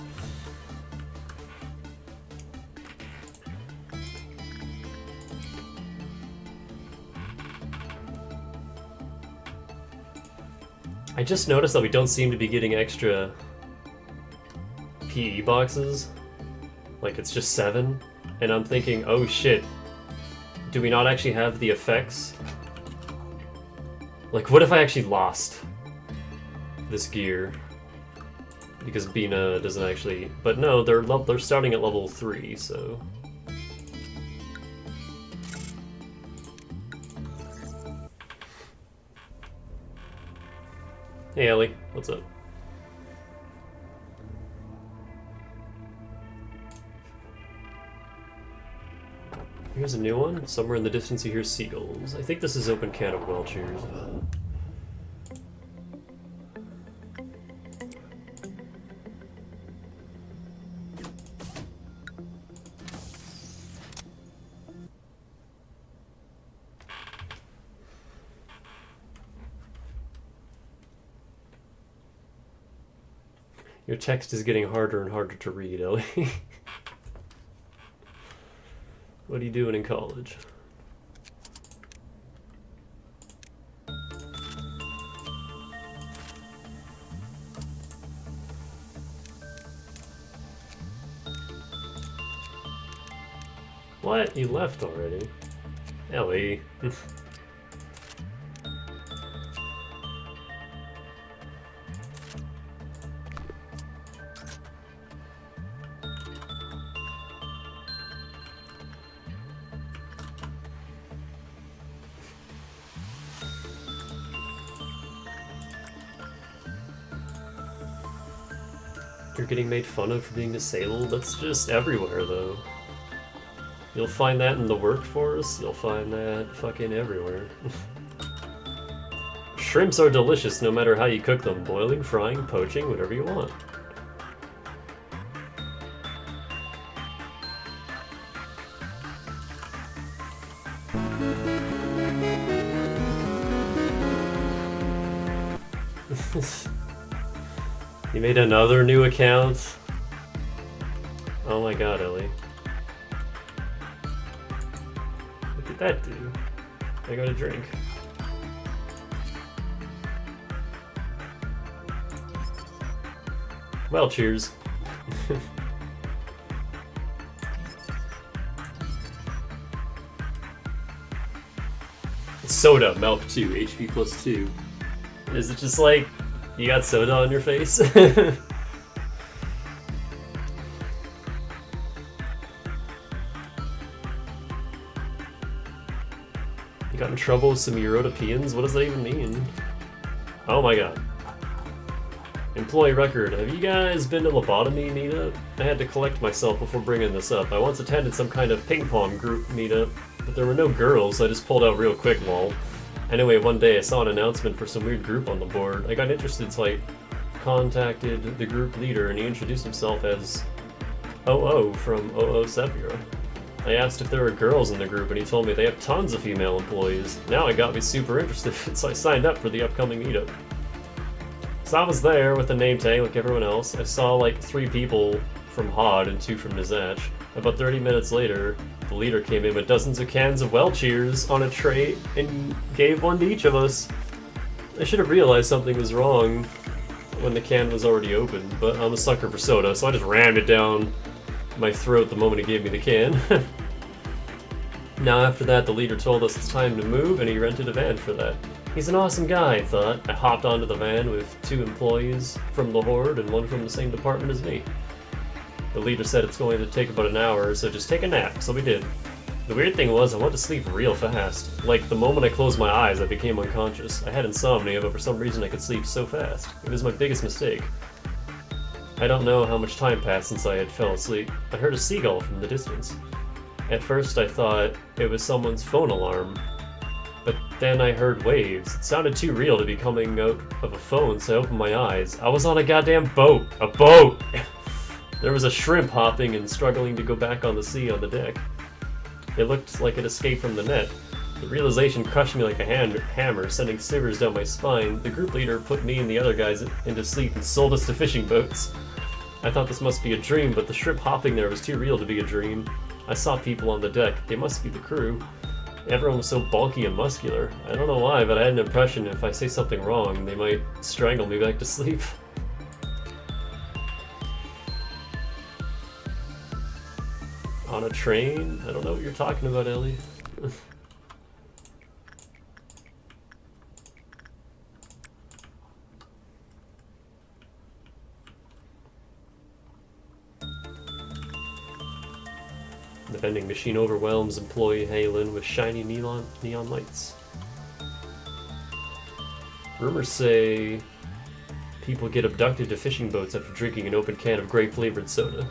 I just noticed that we don't seem to be getting extra PE boxes. Like, it's just 7. And I'm thinking, oh shit, do we not actually have the effects? Like, what if I actually lost this gear? Because Bina doesn't actually... But no, they're starting at level 3, so... Hey Ellie, what's up? Here's a new one. Somewhere in the distance you hear seagulls. I think this is open can of Welchers. Your text is getting harder and harder to read, Ellie. What are you doing in college? What? You left already? Ellie. You're getting made fun of for being disabled? That's just everywhere, though. You'll find that in the workforce, you'll find that fucking everywhere. Shrimps are delicious no matter how you cook them. Boiling, frying, poaching, whatever you want. You made another new account? Oh my god, Ellie. What did that do? I got a drink. Well, cheers. Soda, mouth 2, HP plus 2. Is it just like, you got soda on your face? You got in trouble with some Europeans? What does that even mean? Oh my god. Employee record. Have you guys been to Lobotomy meetup? I had to collect myself before bringing this up. I once attended some kind of ping pong group meetup, but there were no girls, so I just pulled out real quick, lol. Anyway, one day I saw an announcement for some weird group on the board. I got interested, so I contacted the group leader, and he introduced himself as OO from OO Sephiroth. I asked if there were girls in the group, and he told me they have tons of female employees. Now it got me super interested, so I signed up for the upcoming meetup. So I was there with a name tag like everyone else. I saw like 3 people from HOD and 2 from Nizach. About 30 minutes later, the leader came in with dozens of cans of Welchers on a tray and gave one to each of us. I should have realized something was wrong when the can was already open, but I'm a sucker for soda, so I just rammed it down my throat the moment he gave me the can. Now after that, the leader told us it's time to move, and he rented a van for that. He's an awesome guy, I thought. I hopped onto the van with 2 employees from the Horde and one from the same department as me. The leader said it's going to take about an hour, so just take a nap, so we did. The weird thing was, I went to sleep real fast. Like, the moment I closed my eyes, I became unconscious. I had insomnia, but for some reason I could sleep so fast. It was my biggest mistake. I don't know how much time passed since I had fell asleep. I heard a seagull from the distance. At first I thought it was someone's phone alarm, but then I heard waves. It sounded too real to be coming out of a phone, so I opened my eyes. I was on a goddamn boat! A boat! There was a shrimp hopping and struggling to go back on the sea on the deck. It looked like it escaped from the net. The realization crushed me like a hammer, sending shivers down my spine. The group leader put me and the other guys into sleep and sold us to fishing boats. I thought this must be a dream, but the shrimp hopping there was too real to be a dream. I saw people on the deck. They must be the crew. Everyone was so bulky and muscular. I don't know why, but I had an impression if I say something wrong, they might strangle me back to sleep. On a train? I don't know what you're talking about, Ellie. The vending machine overwhelms employee Halen with shiny neon lights. Rumors say people get abducted to fishing boats after drinking an open can of grape-flavored soda.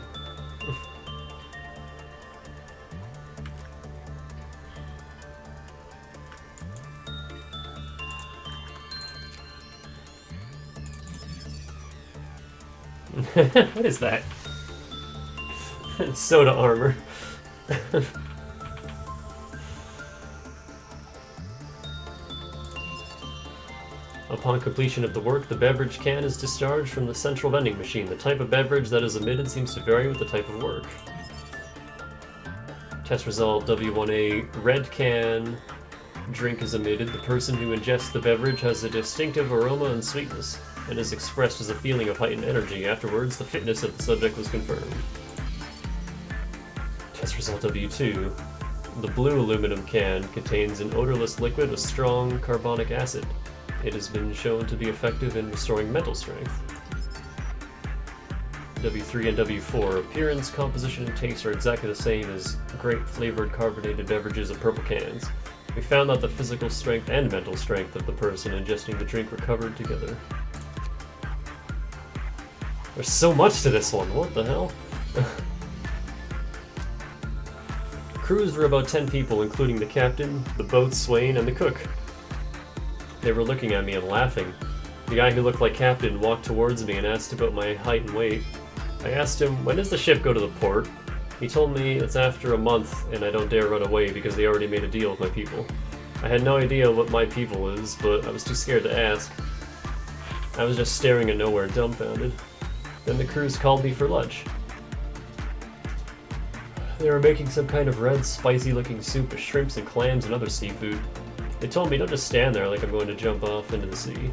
What is that? Soda armor. Upon completion of the work, the beverage can is discharged from the central vending machine. The type of beverage that is emitted seems to vary with the type of work. Test result W1A red can drink is emitted. The person who ingests the beverage has a distinctive aroma and sweetness, and is expressed as a feeling of heightened energy. Afterwards, the fitness of the subject was confirmed. Test result W2. The blue aluminum can contains an odorless liquid with strong carbonic acid. It has been shown to be effective in restoring mental strength. W3 and W4. Appearance, composition, and taste are exactly the same as grape-flavored carbonated beverages of purple cans. We found that the physical strength and mental strength of the person ingesting the drink recovered together. There's so much to this one, what the hell? Crews were about 10 people, including the captain, the boat's Swain, and the cook. They were looking at me and laughing. The guy who looked like captain walked towards me and asked about my height and weight. I asked him, when does the ship go to the port? He told me it's after a month and I don't dare run away because they already made a deal with my people. I had no idea what my people is, but I was too scared to ask. I was just staring at nowhere, dumbfounded. Then the crews called me for lunch. They were making some kind of red, spicy-looking soup with shrimps and clams and other seafood. They told me don't just stand there like I'm going to jump off into the sea.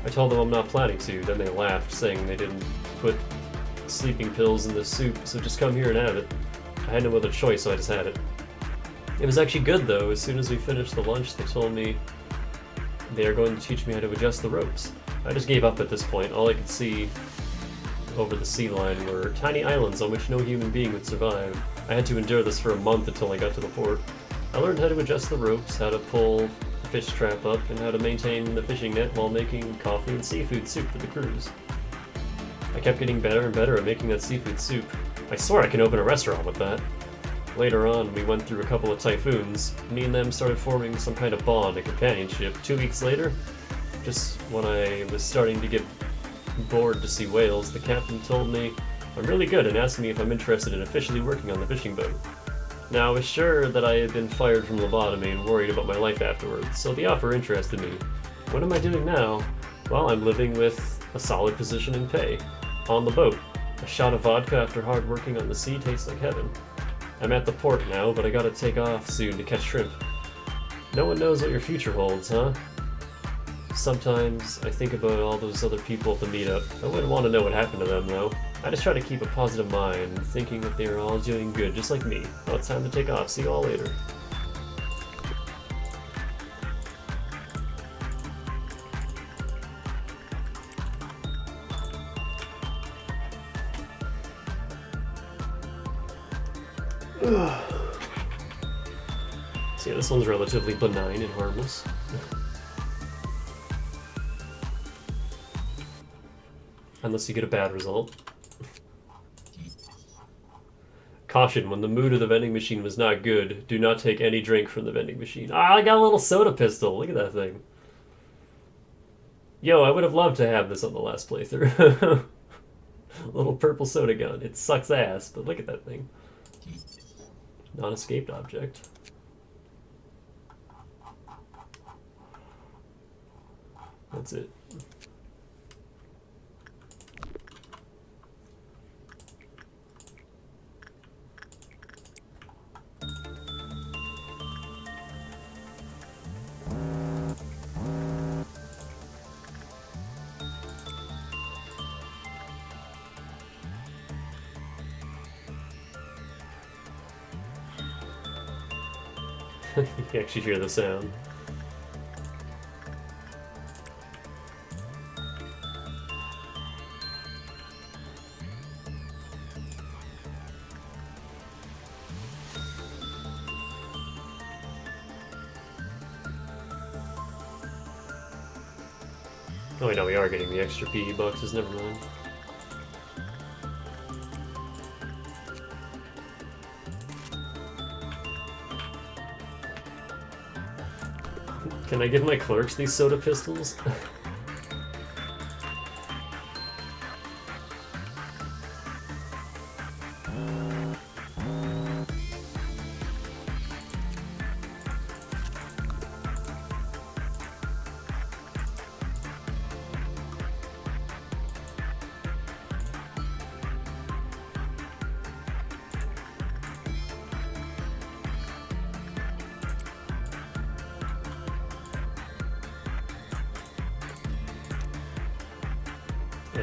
I told them I'm not planning to, then they laughed, saying they didn't put sleeping pills in the soup, so just come here and have it. I had no other choice, so I just had it. It was actually good, though. As soon as we finished the lunch, they told me they are going to teach me how to adjust the ropes. I just gave up at this point. All I could see over the sea line were tiny islands on which no human being would survive. I had to endure this for a month until I got to the port. I learned how to adjust the ropes, how to pull the fish trap up, and how to maintain the fishing net while making coffee and seafood soup for the crews. I kept getting better and better at making that seafood soup. I swear I can open a restaurant with that. Later on, we went through a couple of typhoons. Me and them started forming some kind of bond, a companionship. 2 weeks later, just when I was starting to get bored to see whales, the captain told me I'm really good and asked me if I'm interested in officially working on the fishing boat. Now, I was sure that I had been fired from Lobotomy and worried about my life afterwards, so the offer interested me. What am I doing now? Well, I'm living with a solid position and pay. On the boat. A shot of vodka after hard working on the sea tastes like heaven. I'm at the port now, but I gotta take off soon to catch shrimp. No one knows what your future holds, huh? Sometimes I think about all those other people at the meetup. I wouldn't want to know what happened to them, though. I just try to keep a positive mind, thinking that they are all doing good, just like me. Well, it's time to take off. See you all later. So yeah, this one's relatively benign and harmless. Unless you get a bad result. Caution, when the mood of the vending machine was not good, do not take any drink from the vending machine. Ah, I got a little soda pistol. Look at that thing. Yo, I would have loved to have this on the last playthrough. A little purple soda gun. It sucks ass, but look at that thing. Non-escaped object. That's it. You can actually hear the sound. Oh wait, no, we are getting the extra PE boxes, never mind. Can I give my clerks these soda pistols?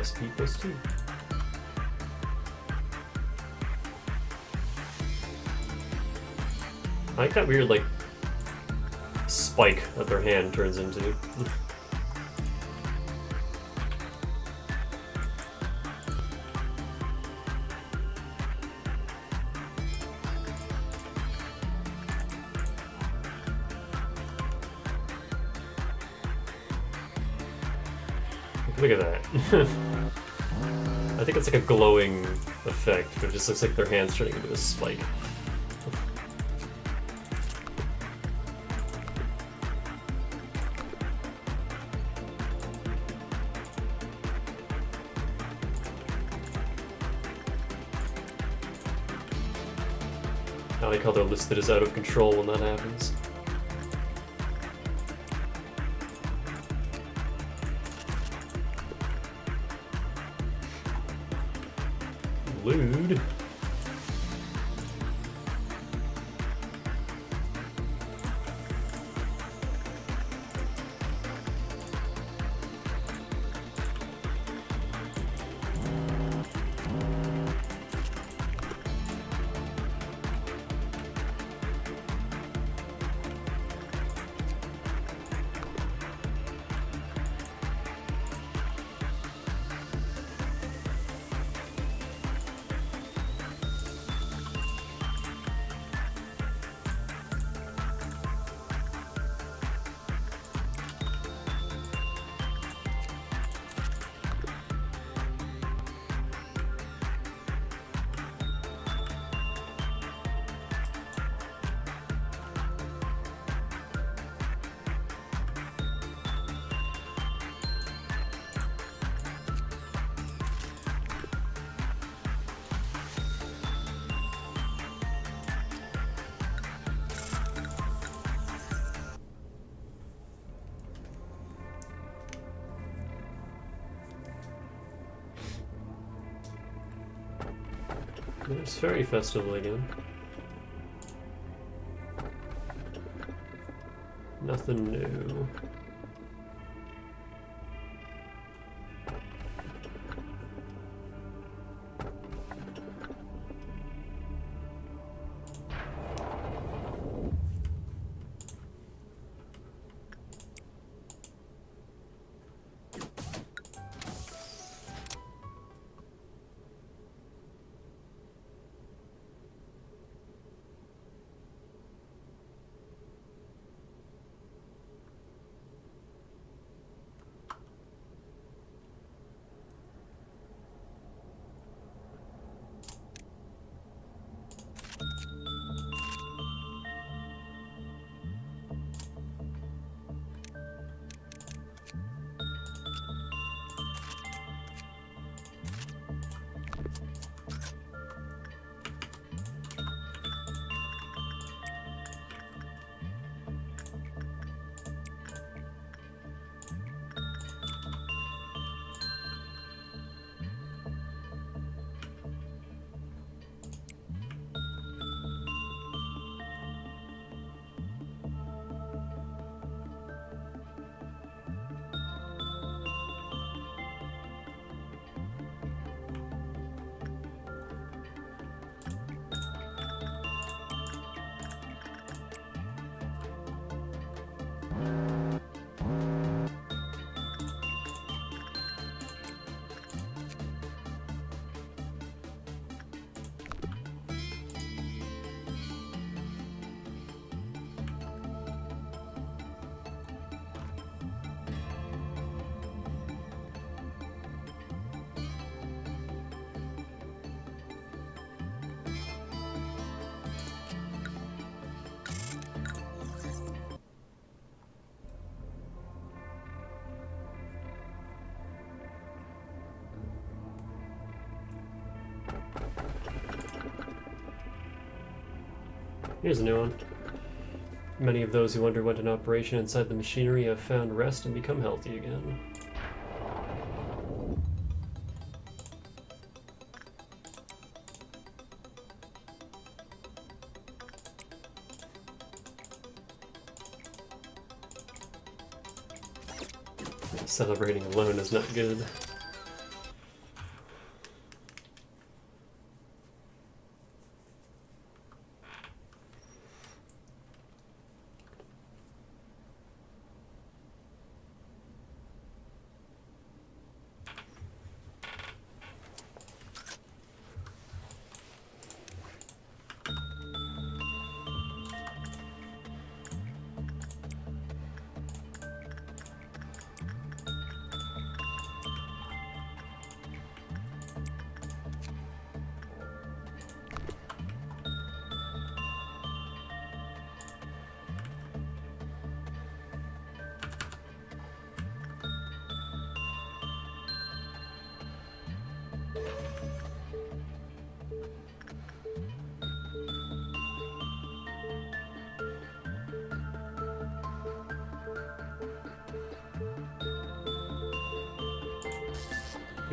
SP plus 2. I like that weird, like, spike that their hand turns into. Look at that. I think it's like a glowing effect, but it just looks like their hand's turning into a spike. I like how they're listed as out of control when that happens. Lewd. There's Fairy Festival again. Nothing new. Here's a new one. Many of those who underwent an operation inside the machinery have found rest and become healthy again. Celebrating alone is not good.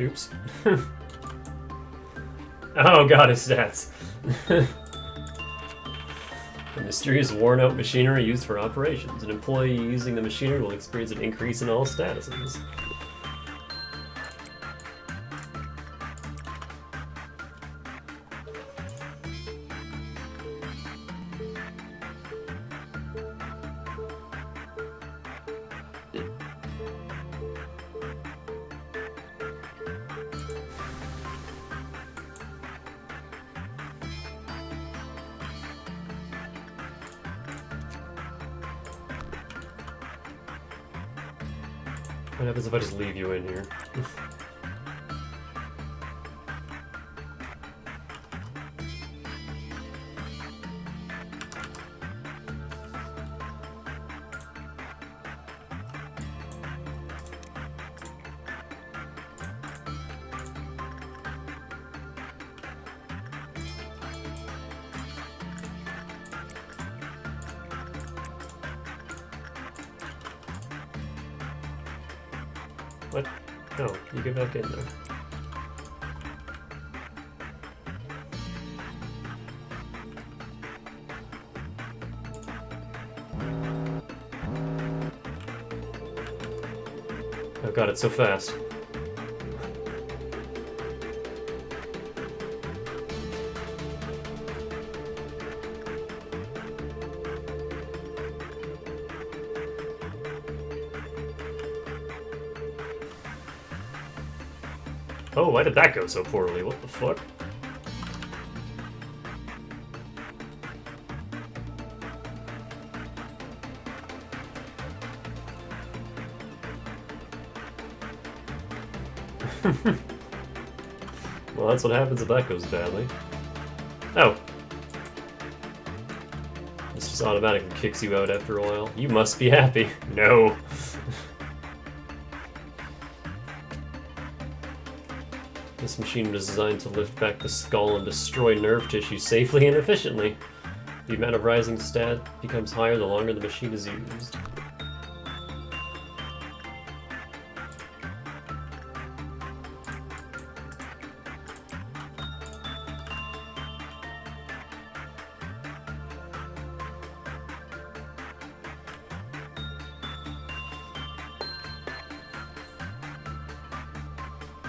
Oops. Oh god, his stats. A mysterious worn-out machinery used for operations. An employee using the machinery will experience an increase in all statuses. What happens if I just leave you in here? What? No, you get back in there. Oh god, it's so fast. Oh, why did that go so poorly? What the fuck? Well, that's what happens if that goes badly. Oh. This just automatically kicks you out after a while. You must be happy. No. This machine was designed to lift back the skull and destroy nerve tissue safely and efficiently. The amount of rising stat becomes higher the longer the machine is used.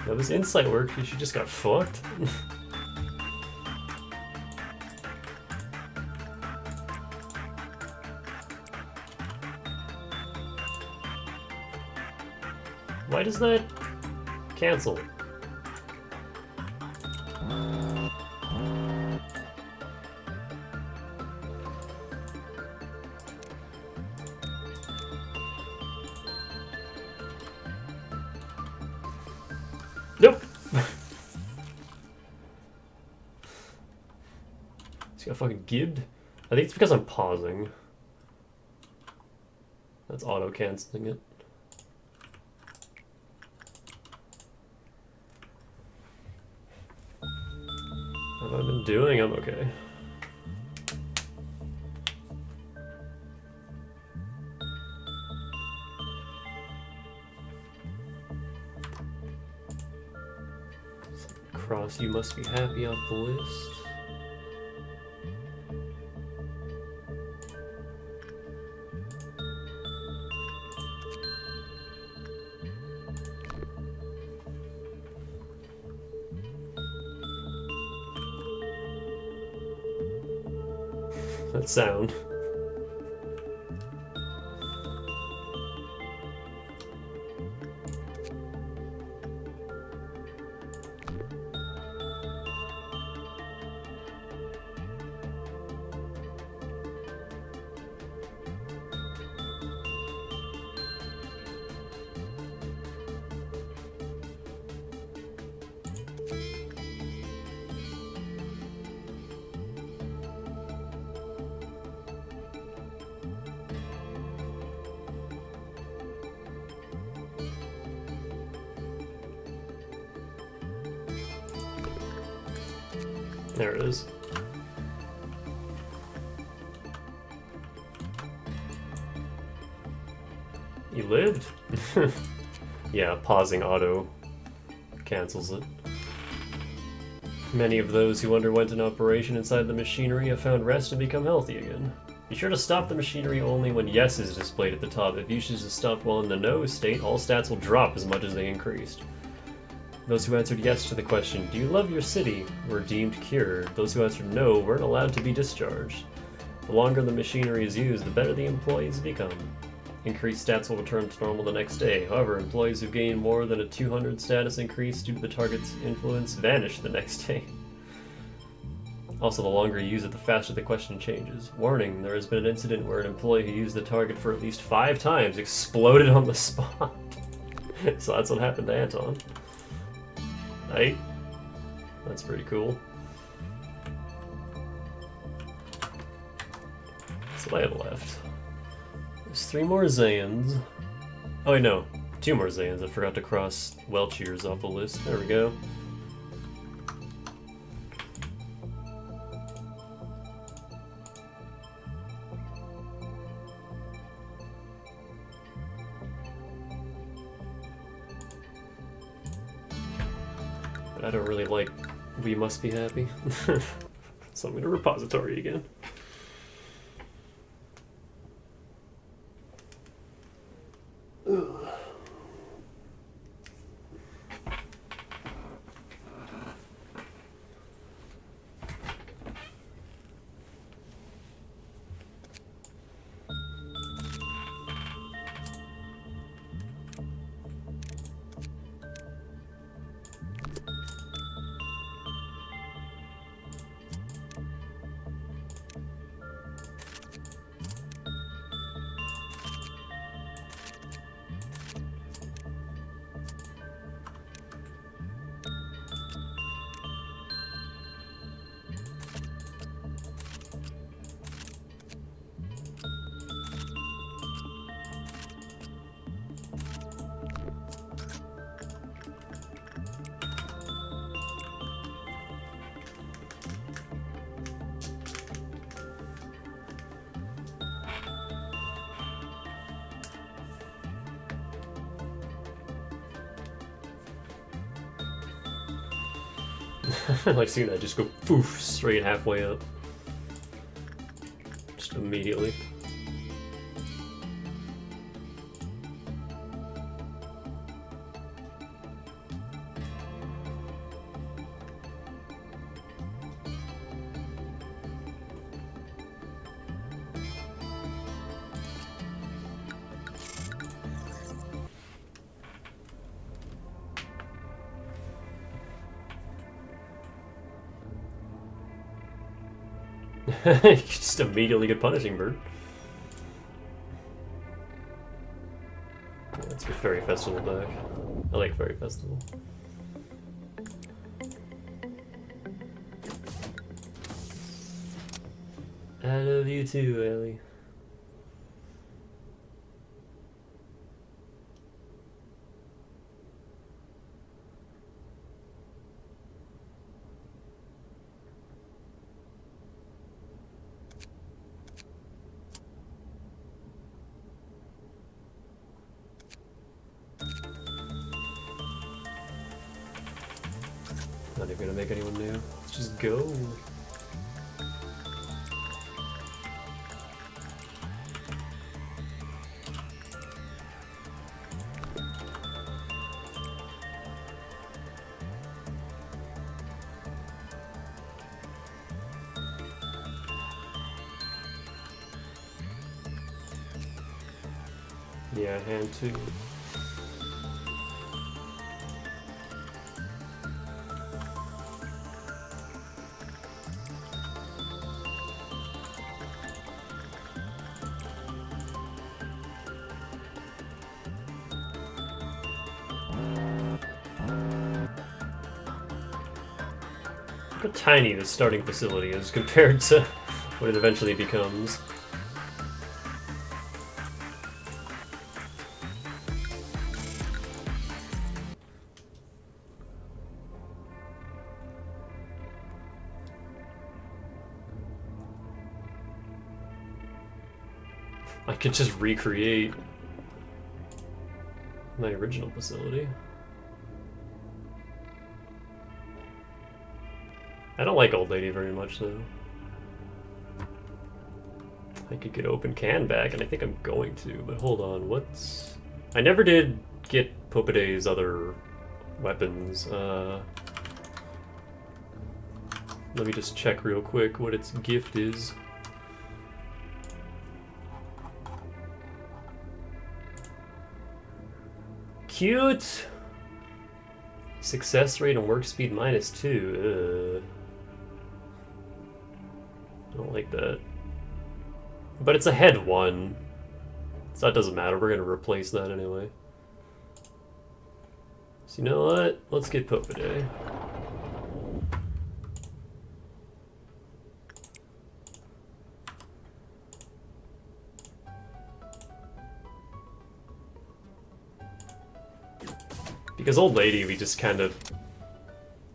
Now this insight worked, she just got fucked. Why does that cancel? Nope. Just got fucking gibbed. I think it's because I'm pausing. That's auto canceling it. What have I been doing? I'm okay. Cross, you must be happy off the list. That sound. There it is. You lived? Yeah, pausing auto cancels it. Many of those who underwent an operation inside the machinery have found rest and become healthy again. Be sure to stop the machinery only when yes is displayed at the top. If you choose to stop while in the no state, all stats will drop as much as they increased. Those who answered yes to the question, do you love your city, were deemed cured. Those who answered no weren't allowed to be discharged. The longer the machinery is used, the better the employees become. Increased stats will return to normal the next day. However, employees who gain more than a 200 status increase due to the target's influence vanish the next day. Also, the longer you use it, the faster the question changes. Warning, there has been an incident where an employee who used the target for at least 5 times exploded on the spot. So that's what happened to Anton. Right? That's pretty cool. That's what I have left. There's 3 more Zans. Oh wait, no. 2 more Zans. I forgot to cross Welchers off the list. There we go. But I don't really like we must be happy. So I'm gonna repository again. I like seeing that just go poof straight halfway up. Just immediately. You just immediately get punishing bird. Yeah, let's get Fairy Festival back. I like Fairy Festival. I love you too, Ellie. Not even gonna make anyone new. Let's just go. Yeah, hand two. Look how tiny the starting facility is compared to what it eventually becomes. I could just recreate my original facility. I don't like Old Lady very much, though. I could get Open Can back, and I think I'm going to, but hold on, what's... I never did get Popeday's other weapons. Let me just check real quick what its gift is. Cute! Success rate and work speed -2. I don't like that. But it's a head one, so that doesn't matter. We're gonna replace that anyway. So you know what? Let's get Popeday. Because Old Lady we just kind of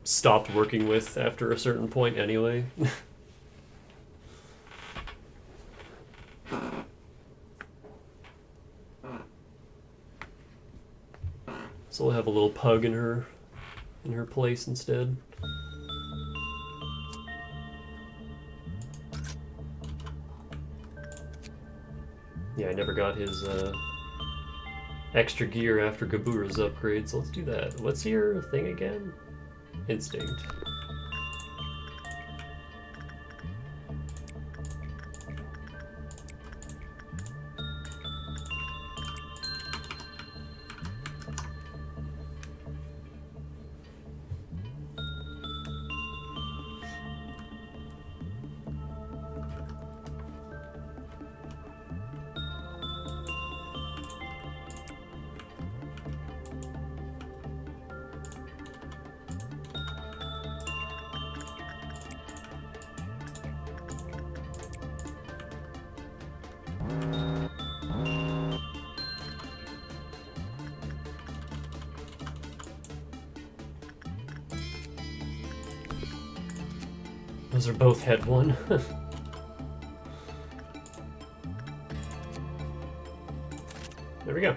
stopped working with after a certain point anyway. So we'll have a little pug in her place instead. Yeah, I never got his extra gear after Gabura's upgrade, so let's do that. What's your thing again? Instinct. Those are both head one. There we go.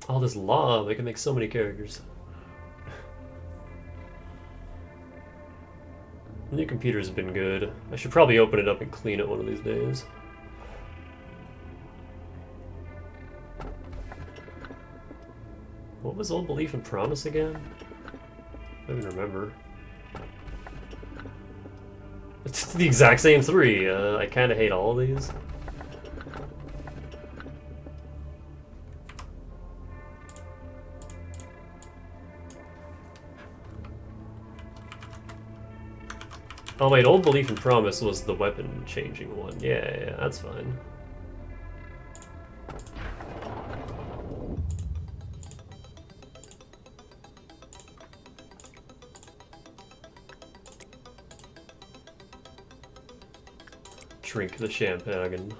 All this lava, I can make so many characters. The new computer's been good. I should probably open it up and clean it one of these days. What was Old Belief and Promise again? I don't even remember. It's the exact same three. I kind of hate all of these. Oh wait, Old Belief and Promise was the weapon changing one. Yeah, that's fine. Drink the champagne.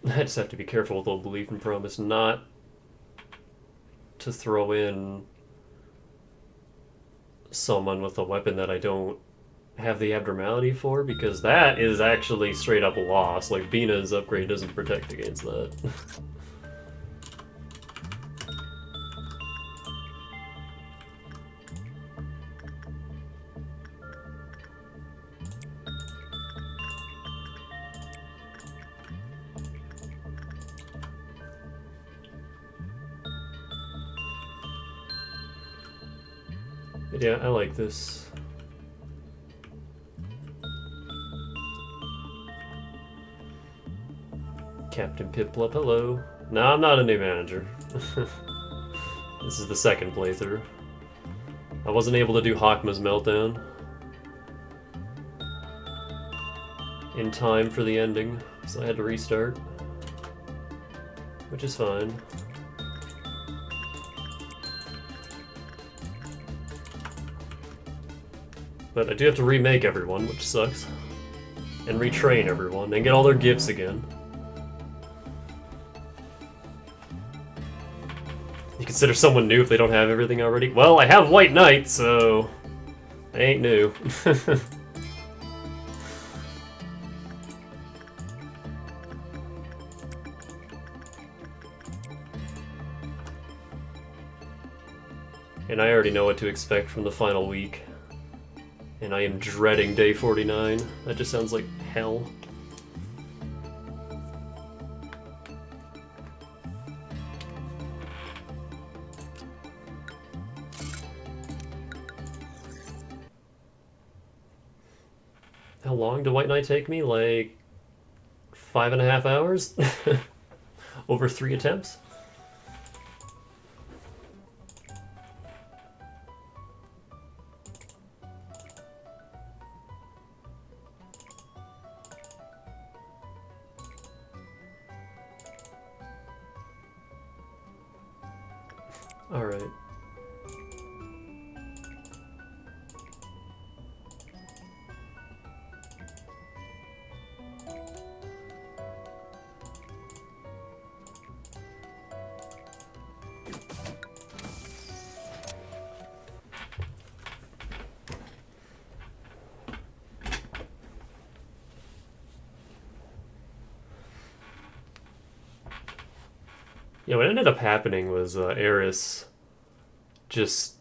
I just have to be careful with Old Belief and Promise not to throw in someone with a weapon that I don't have the abnormality for, because that is actually straight up loss. Like, Bina's upgrade doesn't protect against that. But yeah, I like this. Captain Piplup, hello. No, I'm not a new manager. This is the second playthrough. I wasn't able to do Hakma's Meltdown in time for the ending, so I had to restart. Which is fine. But I do have to remake everyone, which sucks. And retrain everyone, and get all their gifts again. You consider someone new if they don't have everything already? Well, I have White Knight, so... I ain't new. And I already know what to expect from the final week. And I am dreading day 49. That just sounds like hell. How long did White Knight take me? Like 5.5 hours? Over 3 attempts? Alright. Yeah, what ended up happening was Eris just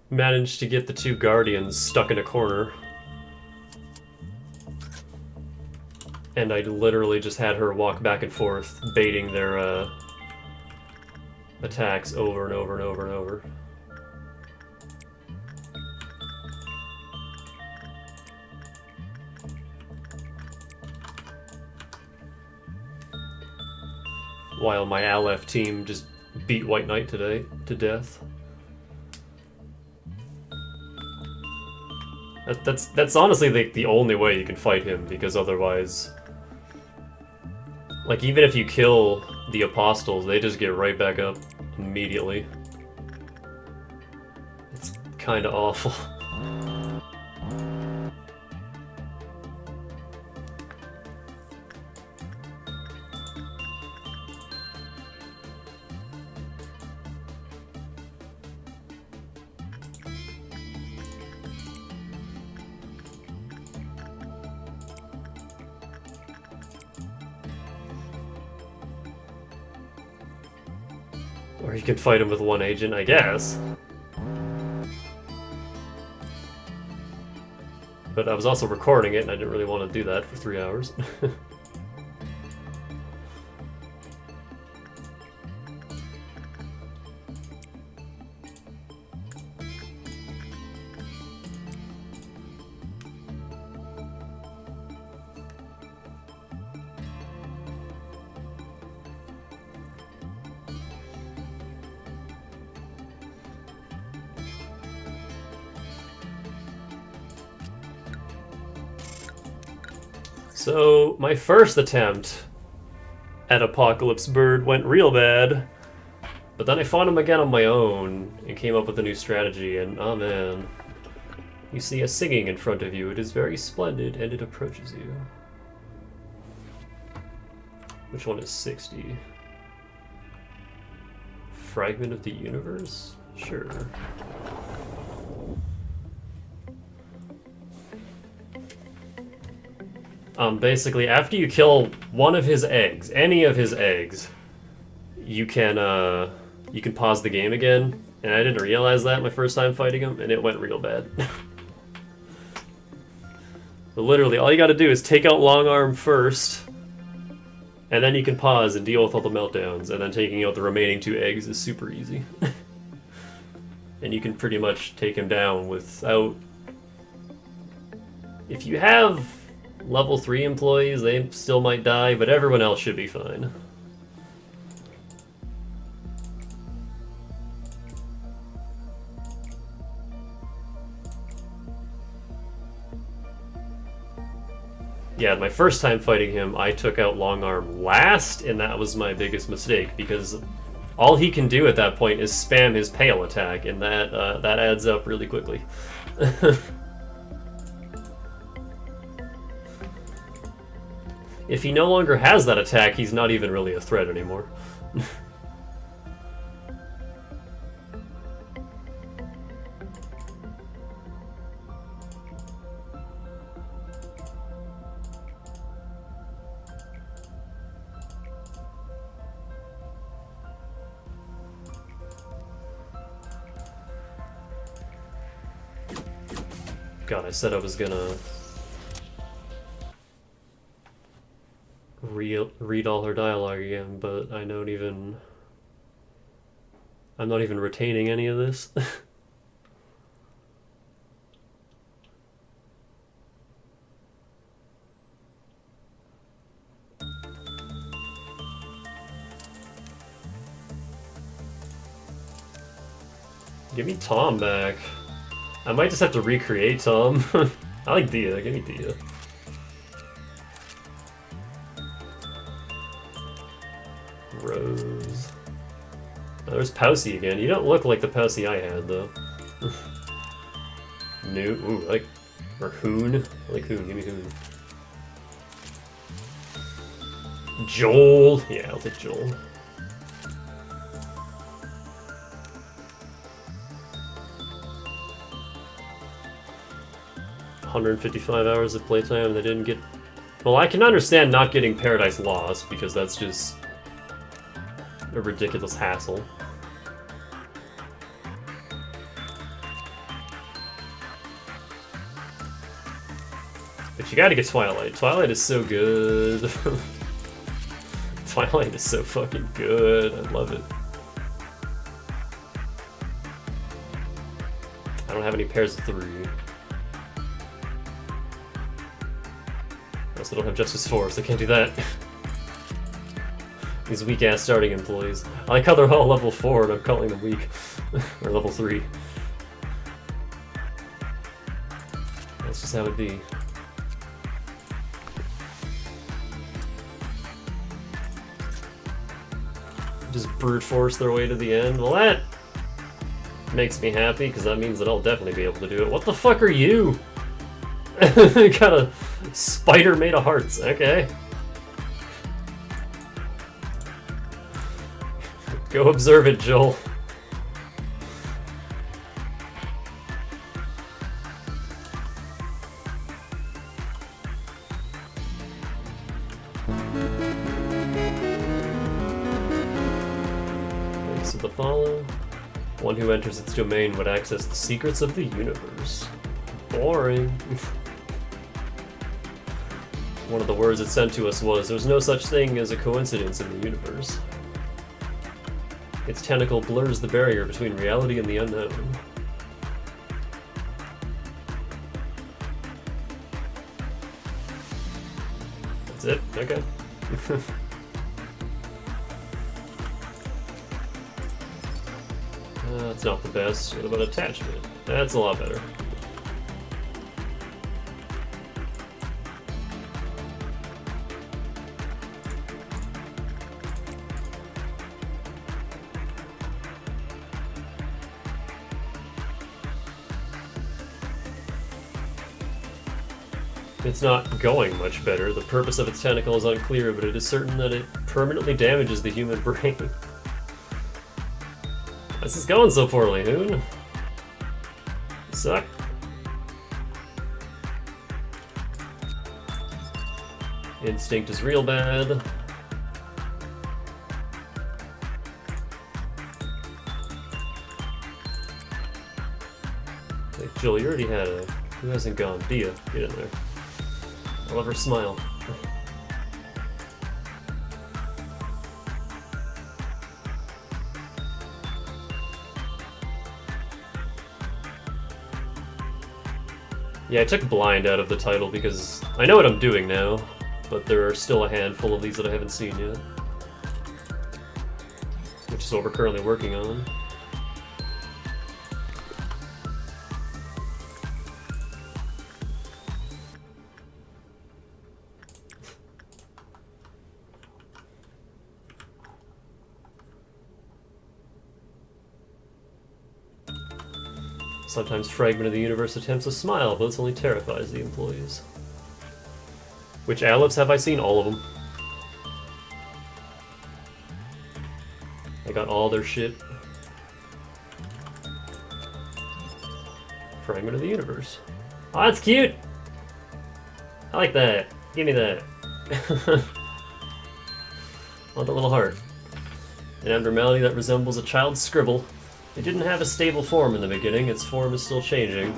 managed to get the 2 Guardians stuck in a corner. And I literally just had her walk back and forth, baiting their attacks over and over and over and over. While my Aleph team just beat White Knight today to death. That's honestly the only way you can fight him, because otherwise, like, even if you kill the Apostles, they just get right back up immediately. It's kind of awful. Or you can fight him with 1 agent, I guess. But I was also recording it, and I didn't really want to do that for 3 hours. So, my first attempt at Apocalypse Bird went real bad, but then I fought him again on my own and came up with a new strategy, and oh man. You see a singing in front of you. It is very splendid, and it approaches you. Which one is 60? Fragment of the universe? Sure. Basically, after you kill one of his eggs, any of his eggs, you can pause the game again. And I didn't realize that my first time fighting him, and it went real bad. But literally, all you gotta do is take out Long Arm first, and then you can pause and deal with all the meltdowns, and then taking out the remaining 2 eggs is super easy. And you can pretty much take him down without... If you have level 3 employees, they still might die, but everyone else should be fine. Yeah, my first time fighting him, I took out Long Arm last, and that was my biggest mistake, because all he can do at that point is spam his pale attack, and that adds up really quickly. If he no longer has that attack, he's not even really a threat anymore. God, I said I was gonna read all her dialogue again, but I'm not even retaining any of this. Give me Tom back. I might just have to recreate Tom. I like Dia, give me Dia. Rose. Oh, there's Pousey again. You don't look like the Pousey I had, though. New. Ooh, I like. Or Hoon. I like Hoon, give me Hoon. Joel. Yeah, I'll take Joel. $155 hours of playtime. They didn't get. Well, I can understand not getting Paradise Lost because that's just a ridiculous hassle. But you gotta get Twilight. Twilight is so good. Twilight is so fucking good. I love it. I don't have any pairs of 3. I also don't have Justice 4, so I can't do that. These weak-ass starting employees. I like how they're all level 4 and I'm calling them weak. Or level 3. That's just how it be. Just brute force their way to the end. Well, that makes me happy, because that means that I'll definitely be able to do it. What the fuck are you? Got a spider made of hearts. Okay. Go observe it, Joel. Thanks to the follow. One who enters its domain would access the secrets of the universe. Boring. One of the words it sent to us was, "There's no such thing as a coincidence in the universe." Its tentacle blurs the barrier between reality and the unknown. That's it? Okay. That's not the best. What about attachment? That's a lot better. It's not going much better. The purpose of its tentacle is unclear, but it is certain that it permanently damages the human brain. This is going so poorly, Hoon. You suck. Instinct is real bad. Hey, Jill, you already had a... Who hasn't gone? Dia, get in there. I love her smile. Yeah, I took blind out of the title because I know what I'm doing now, but there are still a handful of these that I haven't seen yet. Which is what we're currently working on. Sometimes Fragment of the Universe attempts a smile, but this only terrifies the employees. Which Aleph have I seen? All of them. I got all their shit. Fragment of the Universe. Oh, that's cute! I like that. Give me that. I want that little heart. An abnormality that resembles a child's scribble. It didn't have a stable form in the beginning, its form is still changing,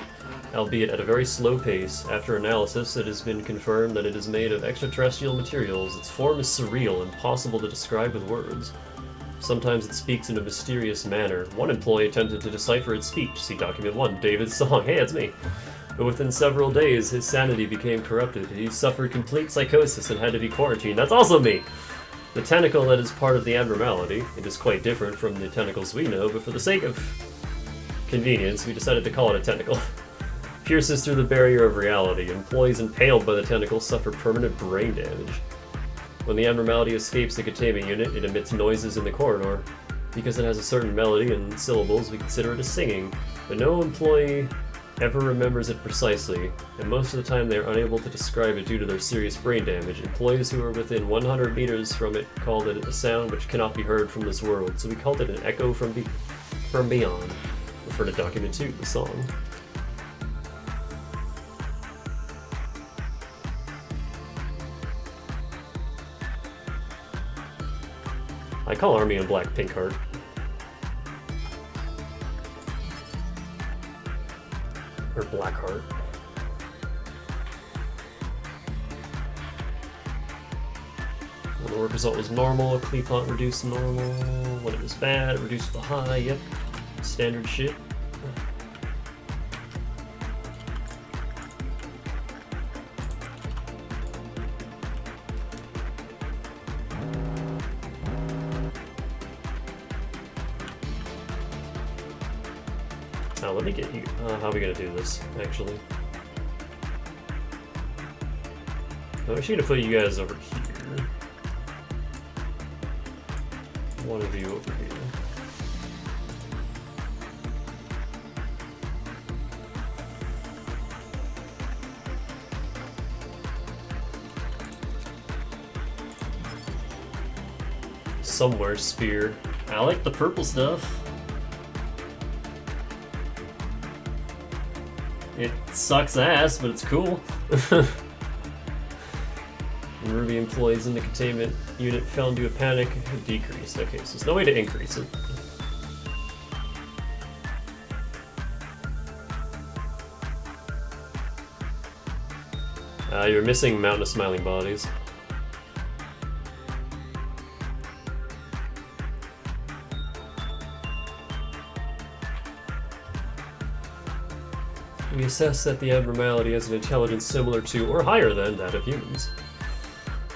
albeit at a very slow pace. After analysis, it has been confirmed that it is made of extraterrestrial materials. Its form is surreal, impossible to describe with words. Sometimes it speaks in a mysterious manner. One employee attempted to decipher its speech. See document 1, David's song. Hey, it's me. But within several days, his sanity became corrupted. He suffered complete psychosis and had to be quarantined. That's also me! The tentacle that is part of the abnormality, it is quite different from the tentacles we know, but for the sake of convenience, we decided to call it a tentacle. Pierces through the barrier of reality. Employees impaled by the tentacle suffer permanent brain damage. When the abnormality escapes the containment unit, it emits noises in the corridor. Because it has a certain melody and syllables, we consider it as singing, but no employee ever remembers it precisely, and most of the time they are unable to describe it due to their serious brain damage. Employees who are within 100 meters from it called it a sound which cannot be heard from this world, so we called it an echo from beyond. Refer to document 2, the song. I call Army in Black Pink Heart. Or Black Heart. When the work result was normal, a Clepont reduced normal. When it was bad, it reduced the high. Yep. Standard shit. Now let me get you. How are we gonna do this, actually? I want you to put you guys over here. One of you over here. Somewhere, spear. I like the purple stuff. It sucks ass, but it's cool. Ruby employees in the containment unit fell into a panic. It decreased. Okay, so there's no way to increase it. You're missing Mountain of Smiling Bodies. We assess that the abnormality has an intelligence similar to or higher than that of humans,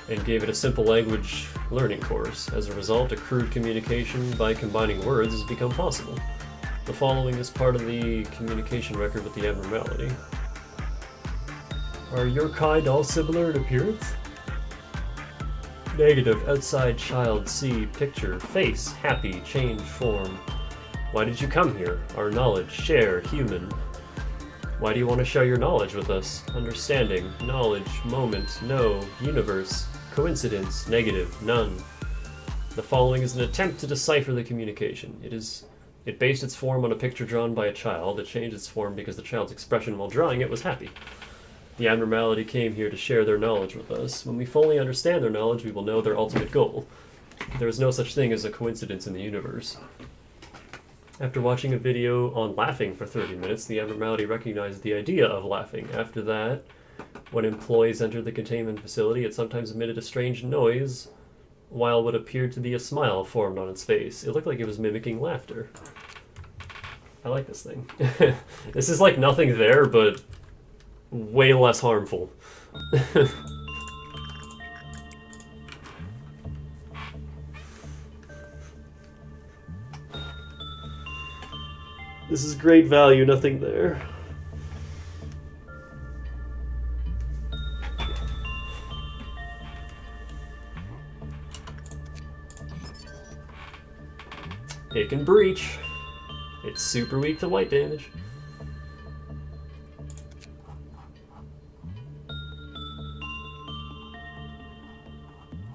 and gave it a simple language learning course. As a result, a crude communication by combining words has become possible. The following is part of the communication record with the abnormality. Are your kind all similar in appearance? Negative, outside child, see, picture, face, happy, change, form. Why did you come here? Our knowledge, share, human. Why do you want to share your knowledge with us? Understanding, knowledge, moment, no, universe, coincidence, negative, none. The following is an attempt to decipher the communication. It based its form on a picture drawn by a child. It changed its form because the child's expression while drawing it was happy. The abnormality came here to share their knowledge with us. When we fully understand their knowledge, we will know their ultimate goal. There is no such thing as a coincidence in the universe. After watching a video on laughing for 30 minutes, the abnormality recognized the idea of laughing. After that, when employees entered the containment facility, it sometimes emitted a strange noise, while what appeared to be a smile formed on its face. It looked like it was mimicking laughter. I like this thing. This is like nothing there, but way less harmful. This is great value, nothing there. It can breach. It's super weak to light damage.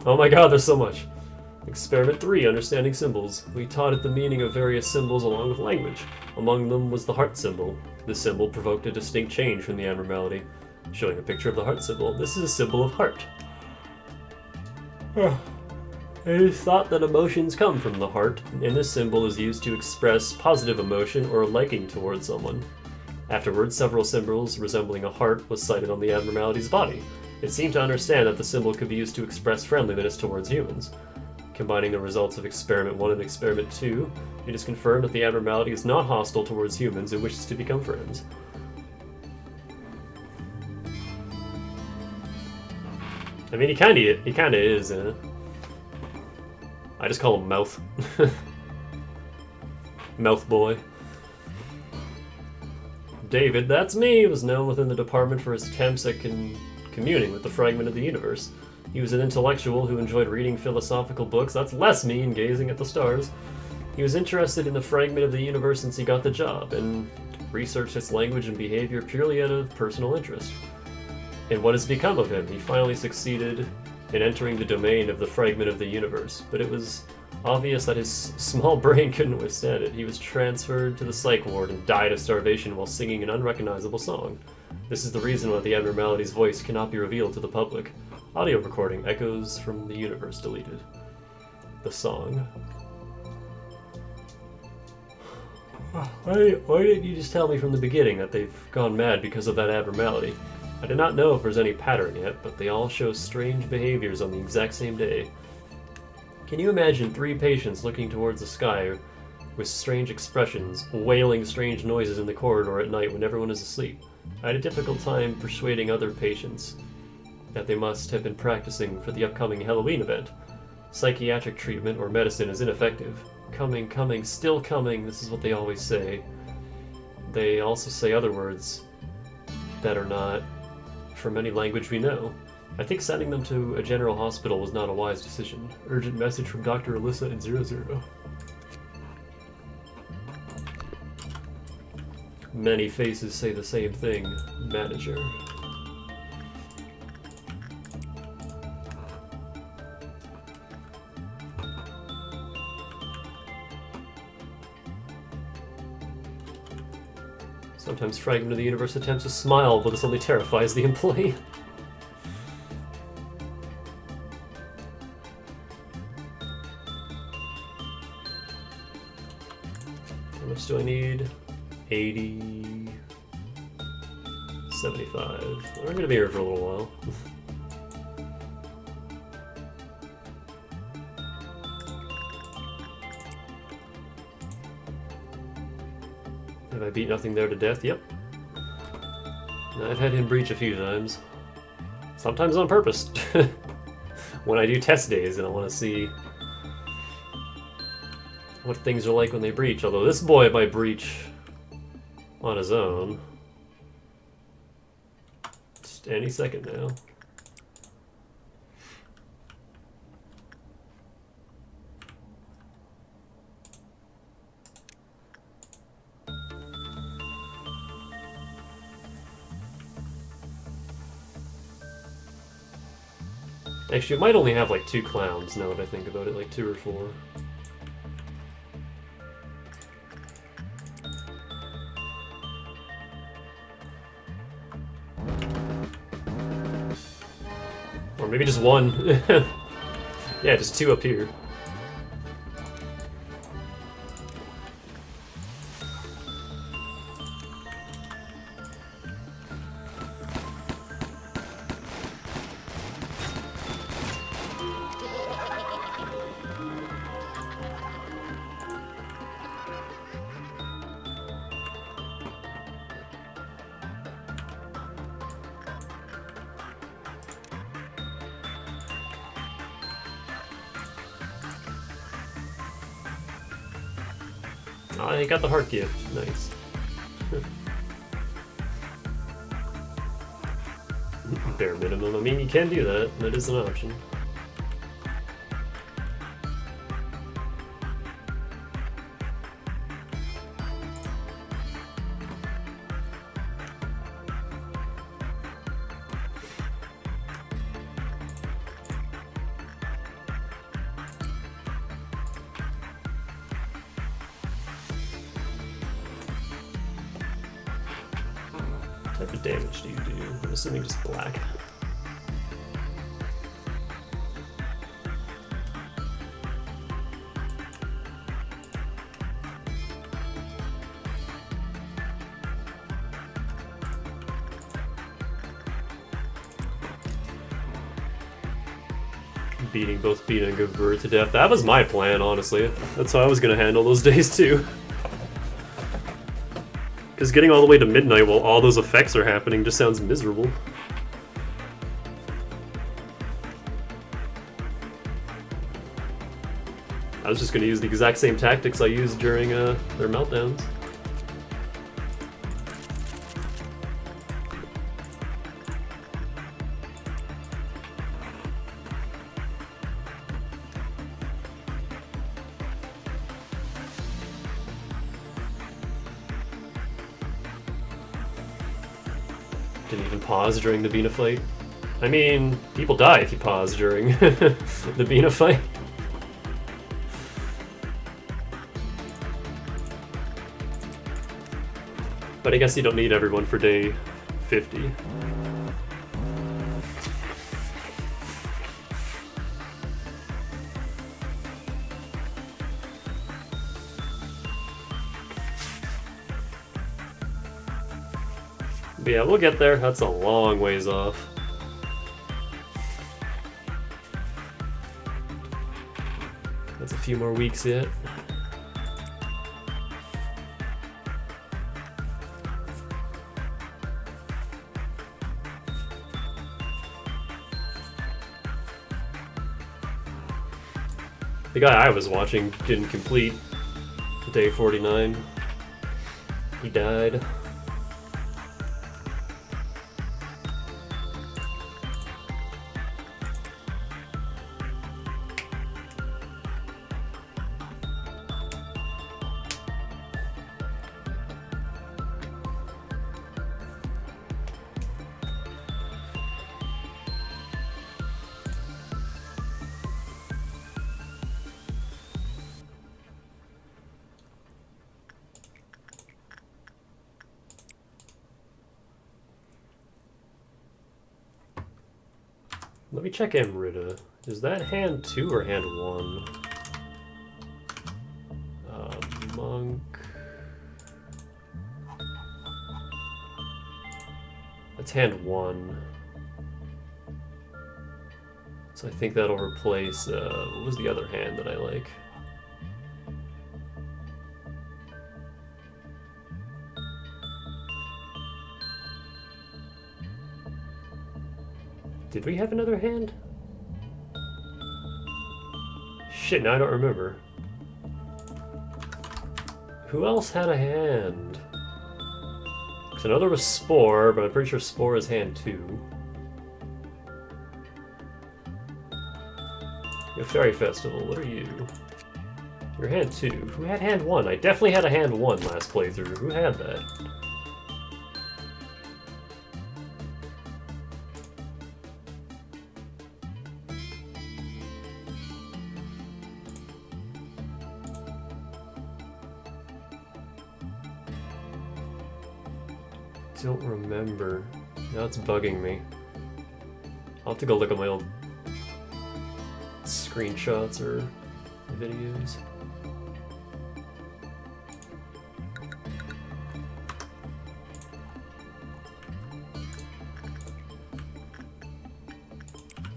Oh my god, there's so much. Experiment 3, Understanding Symbols. We taught it the meaning of various symbols along with language. Among them was the heart symbol. This symbol provoked a distinct change from the abnormality, showing a picture of the heart symbol. This is a symbol of heart. It is thought that emotions come from the heart, and this symbol is used to express positive emotion or a liking towards someone. Afterwards, several symbols resembling a heart was sighted on the abnormality's body. It seemed to understand that the symbol could be used to express friendliness towards humans. Combining the results of Experiment 1 and Experiment 2, it is confirmed that the abnormality is not hostile towards humans and wishes to become friends. I mean, he kinda is, I just call him Mouth. Mouth Boy. David, that's me, was known within the department for his attempts at communing with the fragment of the universe. He was an intellectual who enjoyed reading philosophical books. That's less me and gazing at the stars. He was interested in the fragment of the universe since he got the job, and researched its language and behavior purely out of personal interest. And what has become of him? He finally succeeded in entering the domain of the fragment of the universe, but it was obvious that his small brain couldn't withstand it. He was transferred to the psych ward and died of starvation while singing an unrecognizable song. This is the reason why the abnormality's voice cannot be revealed to the public. Audio recording, Echoes from the Universe deleted. The song. Why didn't you just tell me from the beginning that they've gone mad because of that abnormality? I do not know if there's any pattern yet, but they all show strange behaviors on the exact same day. Can you imagine 3 patients looking towards the sky with strange expressions, wailing strange noises in the corridor at night when everyone is asleep? I had a difficult time persuading other patients that they must have been practicing for the upcoming Halloween event. Psychiatric treatment or medicine is ineffective. Coming, still coming, this is what they always say. They also say other words that are not from any language we know. I think sending them to a general hospital was not a wise decision. Urgent message from Dr. Alyssa in 00. Many faces say the same thing. Manager. Sometimes Fragment of the Universe attempts to smile, but this only terrifies the employee. How much do I need? 80... 75. We're gonna be here for a little while. Have I beat nothing there to death? Yep. I've had him breach a few times. Sometimes on purpose. When I do test days and I want to see what things are like when they breach. Although this boy might breach on his own. Just any second now. Actually, it might only have like 2 clowns now that I think about it, like 2 or 4. Or maybe just 1. Yeah, just 2 up here. Oh, you got the heart gift. Nice. Bare minimum. I mean, you can do that. That is an option. What type of damage do you do? I'm assuming just black. Beating both Beat and Gabur to death. That was my plan, honestly. That's how I was gonna handle those days too. Because getting all the way to midnight while all those effects are happening just sounds miserable. I was just gonna use the exact same tactics I used during their meltdowns. Didn't even pause during the Bina fight. I mean, people die if you pause during the Bina fight. But I guess you don't need everyone for day 50. But yeah, we'll get there. That's a long ways off. That's a few more weeks yet. The guy I was watching didn't complete day 49. He died. Let me check Amrita. Is that hand 2 or hand 1? Monk. That's hand 1. So I think that'll replace, what was the other hand that I like? Did we have another hand? Shit, now I don't remember. Who else had a hand? Because I know there was Spore, but I'm pretty sure Spore is hand 2. Your Fairy Festival, what are you? You're hand 2. Who had hand 1? I definitely had a hand 1 last playthrough. Who had that? don't remember. Now it's bugging me. I'll have to go look at my old screenshots or videos.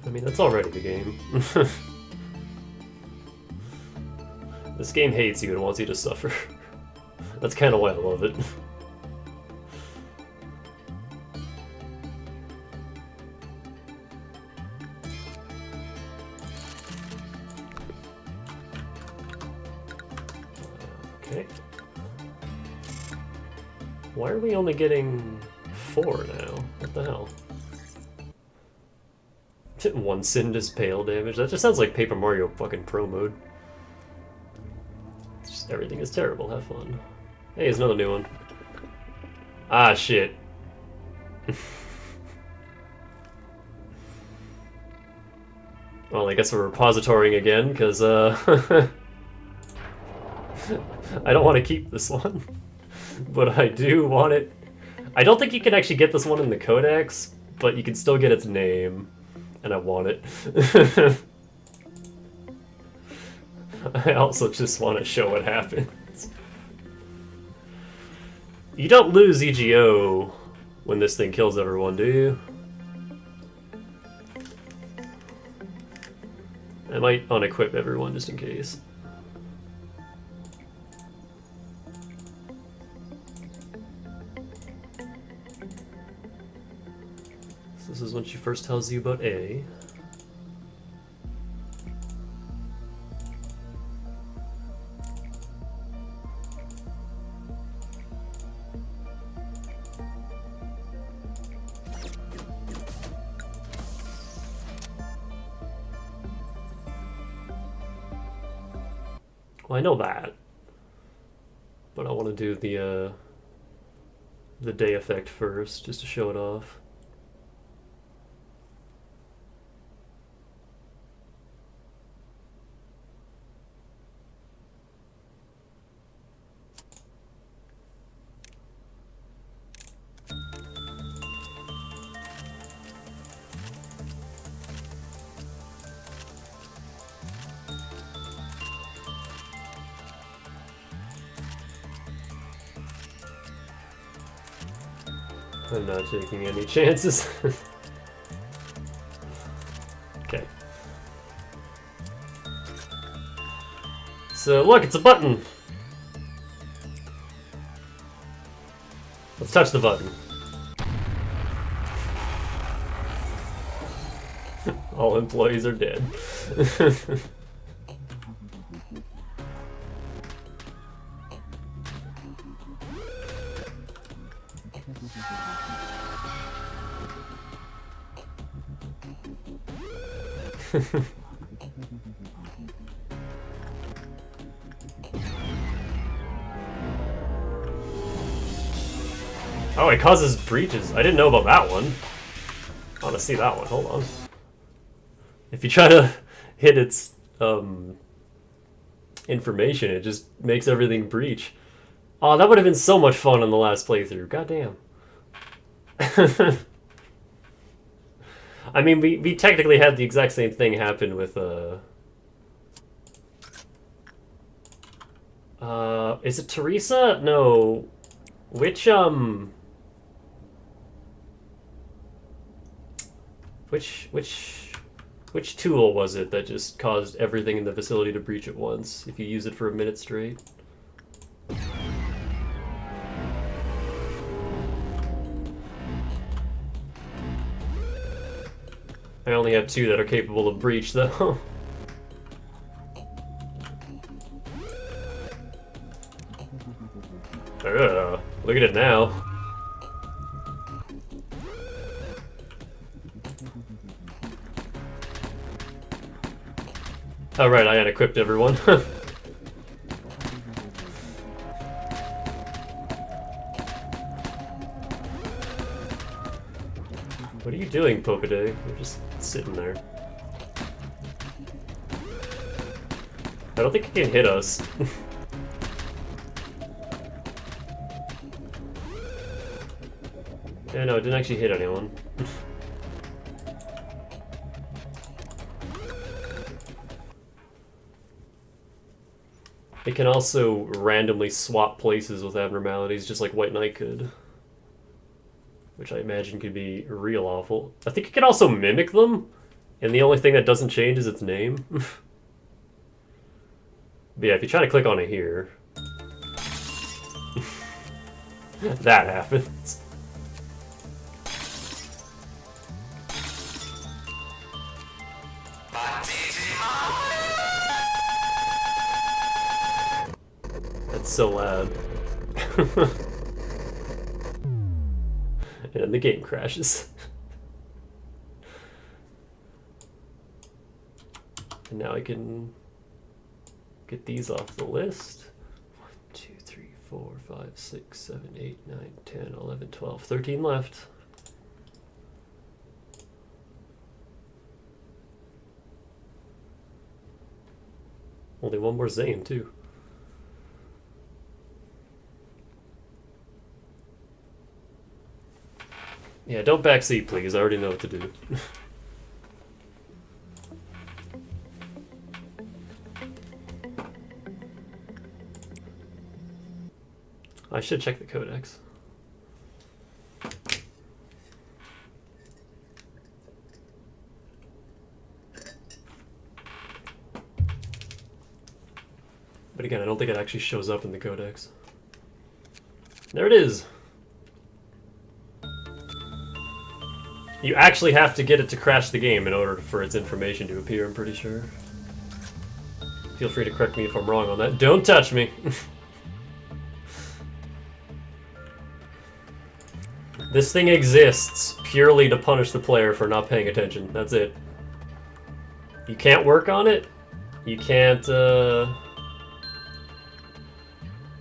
I mean, that's already the game. This game hates you and wants you to suffer. That's kind of why I love it. Okay. Why are we only getting 4 now? What the hell? 1 sin dispel damage? That just sounds like Paper Mario fucking Pro mode. It's just everything is terrible, have fun. Hey, there's another new one. Ah, shit. Well, I guess we're repositorying again, because, I don't want to keep this one. But I do want it. I don't think you can actually get this one in the codex, but you can still get its name. And I want it. I also just want to show what happens. You don't lose EGO when this thing kills everyone, do you? I might unequip everyone just in case. This is when she first tells you about A. Well, I know that, but I want to do the day effect first, just to show it off. I'm not taking any chances. Okay. So look, it's a button! Let's touch the button. All employees are dead. Oh, it causes breaches. I didn't know about that one. I want to see that one. Hold on. If you try to hit its information, it just makes everything breach. Oh, that would have been so much fun on the last playthrough. Goddamn. I mean, we technically had the exact same thing happen with is it Teresa? No. Which tool was it that just caused everything in the facility to breach at once if you use it for a minute straight? I only have 2 that are capable of breach, though. Look at it now. Oh right, I unequipped everyone. What are you doing, Pokeday? You're just sitting there. I don't think it can hit us. Yeah, no, it didn't actually hit anyone. It can also randomly swap places with abnormalities, just like White Knight could. Which I imagine could be real awful. I think it can also mimic them, and the only thing that doesn't change is its name. But yeah, if you try to click on it here, that happens. That's so loud. And then the game crashes. And now I can get these off the list. 1, 2, 3, 4, 5, 6, 7, 8, 9, 10, 11, 12, 13 left. Only one more Zane, too. Yeah, don't backseat, please. I already know what to do. I should check the codex. But again, I don't think it actually shows up in the codex. There it is! You actually have to get it to crash the game in order for its information to appear, I'm pretty sure. Feel free to correct me if I'm wrong on that. Don't touch me! This thing exists purely to punish the player for not paying attention. That's it. You can't work on it. You can't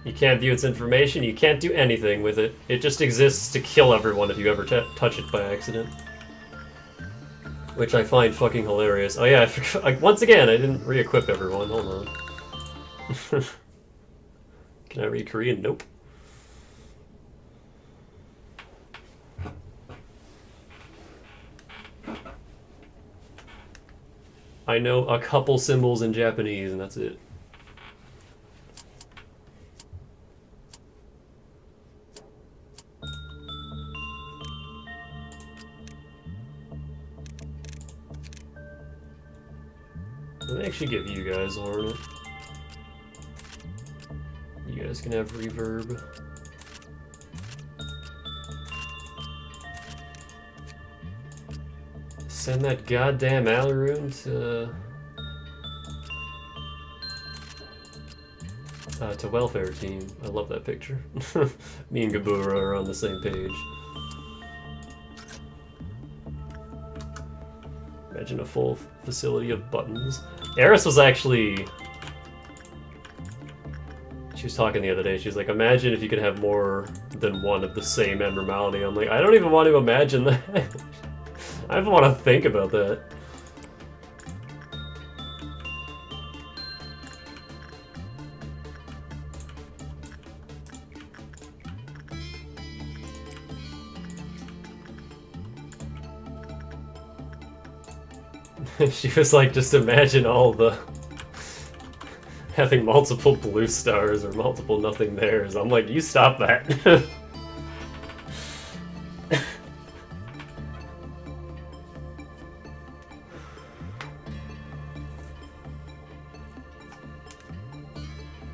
view its information. You can't do anything with it. It just exists to kill everyone if you ever touch it by accident. Which I find fucking hilarious. Oh yeah, once again, I didn't re-equip everyone. Hold on. Can I read Korean? Nope. I know a couple symbols in Japanese, and that's it. Let me actually give you guys ornament. You guys can have reverb. Send that goddamn alley rune to welfare team. I love that picture. Me and Gabura are on the same page. Imagine a full facility of buttons. Eris was actually... She was talking the other day, she was like, imagine if you could have more than one of the same abnormality. I'm like, I don't even want to imagine that. I don't want to think about that. She was like, just imagine all the... having multiple blue stars or multiple nothing theirs. I'm like, you stop that.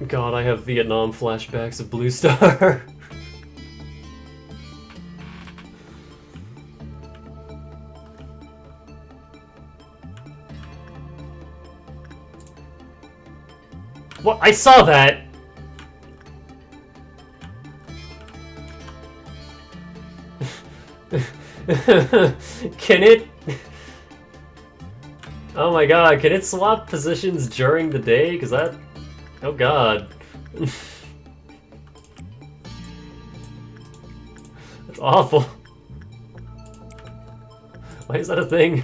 God, I have Vietnam flashbacks of Blue Star. What? I saw that! Can it... Oh my god, can it swap positions during the day? Because that... Oh god. That's awful. Why is that a thing?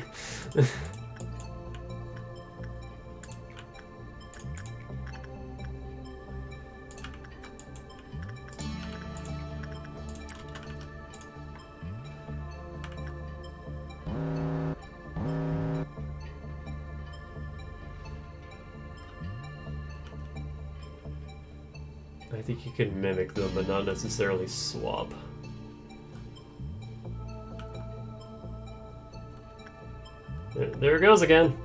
think you can mimic them, but not necessarily swap. There it goes again.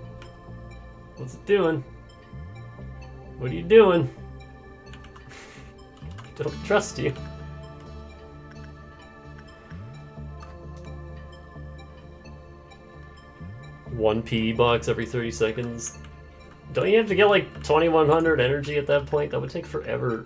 What's it doing? What are you doing? I don't trust you. One PE box every 30 seconds. Don't you have to get like 2100 energy at that point? That would take forever.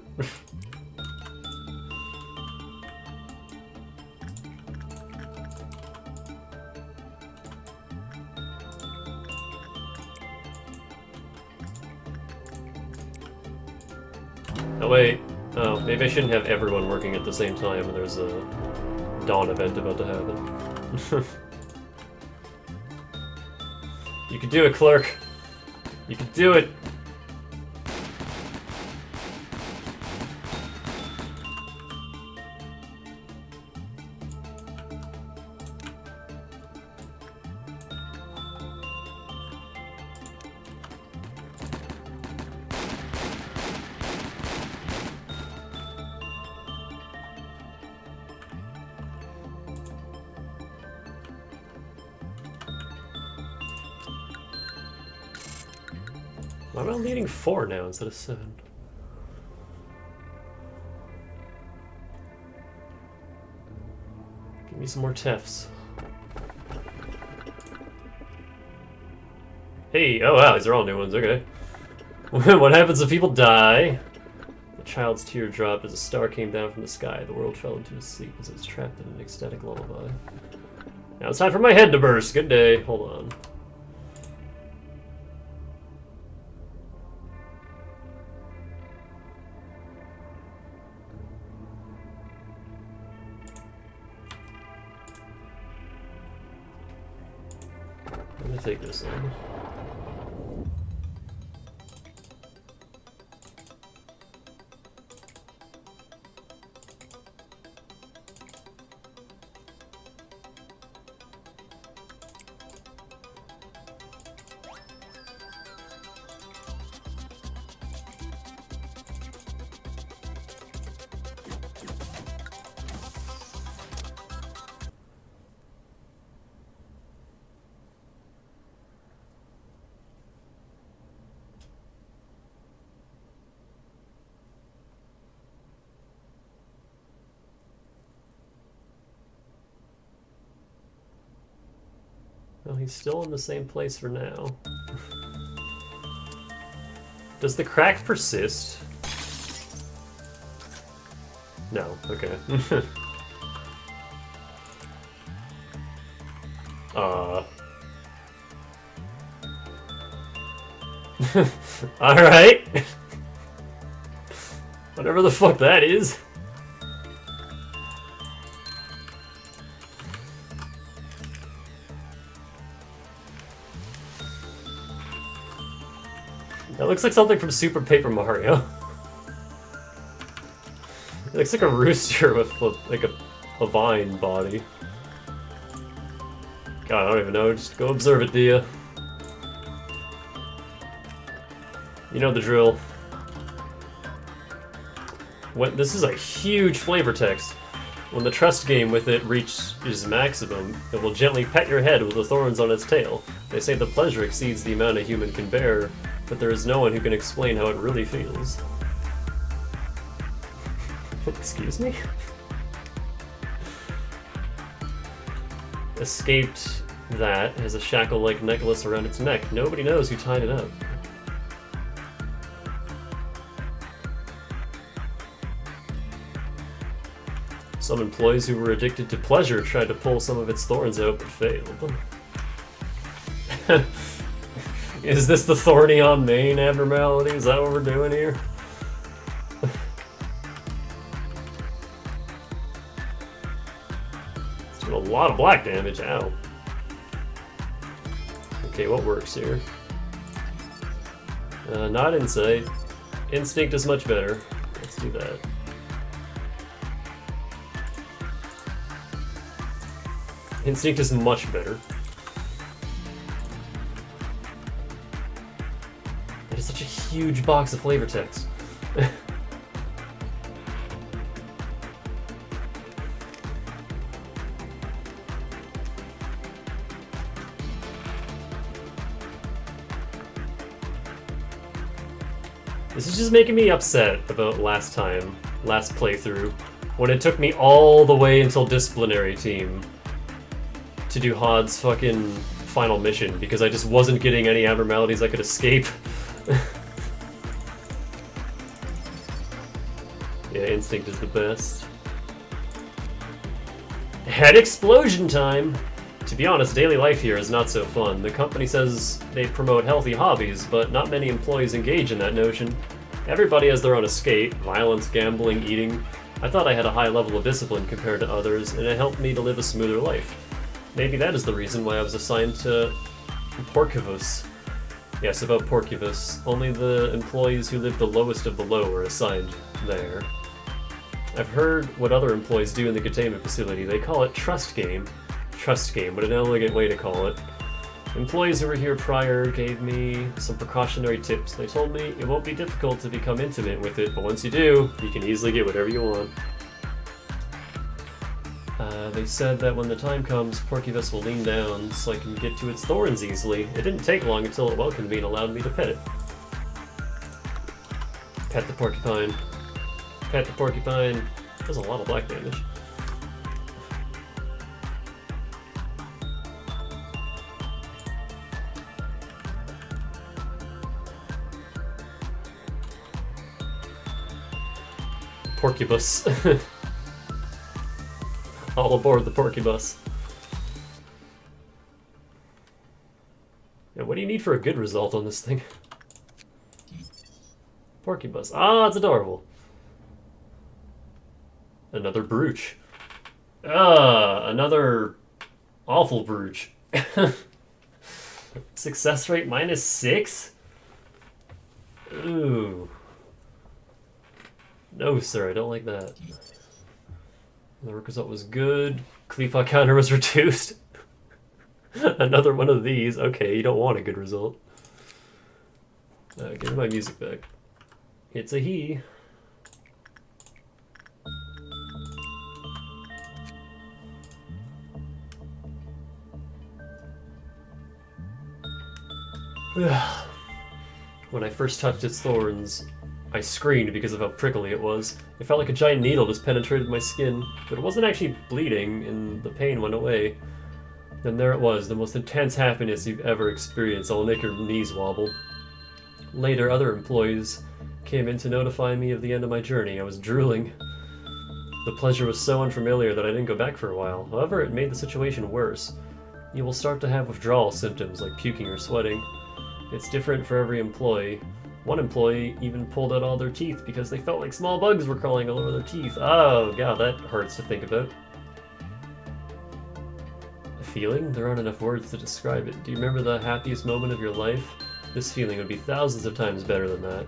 Oh wait, oh, maybe I shouldn't have everyone working at the same time when there's a dawn event about to happen. You can do it, Clerk. You can do it. Why am I leading 4 now instead of 7? Give me some more TEFs. Hey, oh wow, these are all new ones, okay. What happens if people die? The child's tear dropped as a star came down from the sky. The world fell into a sleep as it was trapped in an ecstatic lullaby. Now it's time for my head to burst. Good day. Hold on. I'm gonna take this one. Well, he's still in the same place for now. Does the crack persist? No, okay. Alright. Whatever the fuck that is. That looks like something from Super Paper Mario. It looks like a rooster with like a vine body. God, I don't even know. Just go observe it, Dia. You know the drill. This is a huge flavor text. When the trust game with it reaches maximum, it will gently pet your head with the thorns on its tail. They say the pleasure exceeds the amount a human can bear, but there is no one who can explain how it really feels. Excuse me? Escaped that has a shackle-like necklace around its neck. Nobody knows who tied it up. Some employees who were addicted to pleasure tried to pull some of its thorns out, but failed. Is this the thorny on main abnormality? Is that what we're doing here? It's doing a lot of black damage, ow. Okay, what works here? Not insight. Instinct is much better. Let's do that. Instinct is much better. That is such a huge box of flavor text. This is just making me upset about last playthrough, when it took me all the way until disciplinary team to do Hod's fucking final mission because I just wasn't getting any abnormalities I could escape. Yeah, instinct is the best. Head explosion time! To be honest, daily life here is not so fun. The company says they promote healthy hobbies, but not many employees engage in that notion. Everybody has their own escape: violence, gambling, eating. I thought I had a high level of discipline compared to others, and it helped me to live a smoother life. Maybe that is the reason why I was assigned to Porcivus. Yes, about Porcivus. Only the employees who live the lowest of the low are assigned there. I've heard what other employees do in the containment facility. They call it trust game. Trust game, what an elegant way to call it. Employees who were here prior gave me some precautionary tips. They told me it won't be difficult to become intimate with it, but once you do, you can easily get whatever you want. They said that when the time comes, Porcivus will lean down so I can get to its thorns easily. It didn't take long until it welcomed me and allowed me to pet it. Pet the porcupine. Pet the porcupine. There's a lot of black damage. Porcubus. All aboard the Porcubus. Yeah, what do you need for a good result on this thing? Porcubus. Ah, it's adorable. Another brooch. Ah, another awful brooch. Success rate -6? Ooh. No, sir, I don't like that. The work result was good. Cleaver counter was reduced. Another one of these. Okay, you don't want a good result. Give me my music back. It's a he. When I first touched its thorns, I screamed because of how prickly it was. It felt like a giant needle just penetrated my skin, but it wasn't actually bleeding, and the pain went away. Then there it was, the most intense happiness you've ever experienced. I'll make your knees wobble. Later, other employees came in to notify me of the end of my journey. I was drooling. The pleasure was so unfamiliar that I didn't go back for a while. However, it made the situation worse. You will start to have withdrawal symptoms like puking or sweating. It's different for every employee. One employee even pulled out all their teeth because they felt like small bugs were crawling all over their teeth. Oh god, that hurts to think about. A feeling? There aren't enough words to describe it. Do you remember the happiest moment of your life? This feeling would be thousands of times better than that.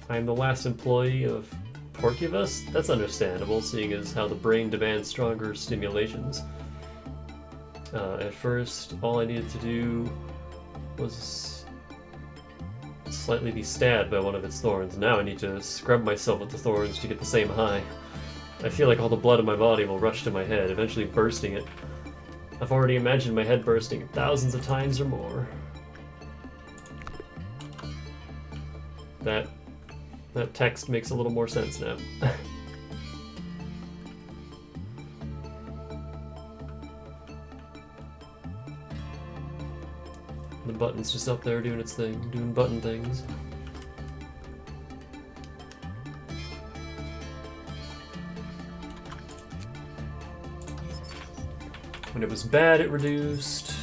I am the last employee of Porcivus? That's understandable, seeing as how the brain demands stronger stimulations. At first, all I needed to do was slightly be stabbed by one of its thorns. Now I need to scrub myself with the thorns to get the same high. I feel like all the blood in my body will rush to my head, eventually bursting it. I've already imagined my head bursting thousands of times or more. That text makes a little more sense now. The button's just up there doing its thing, doing button things. When it was bad, it reduced.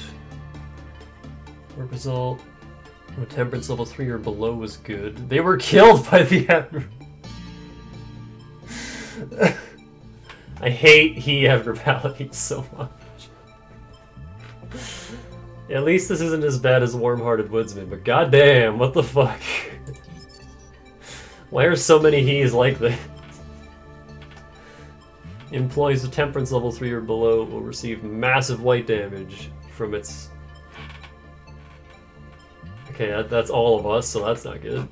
Work result. When temperance level 3 or below was good. They were killed by the I hate he abnormalities so much. At least this isn't as bad as Warm-Hearted Woodsman, but goddamn, what the fuck? Why are so many he's like this? Employees with temperance level 3 or below will receive massive white damage from its... Okay, that's all of us, so that's not good.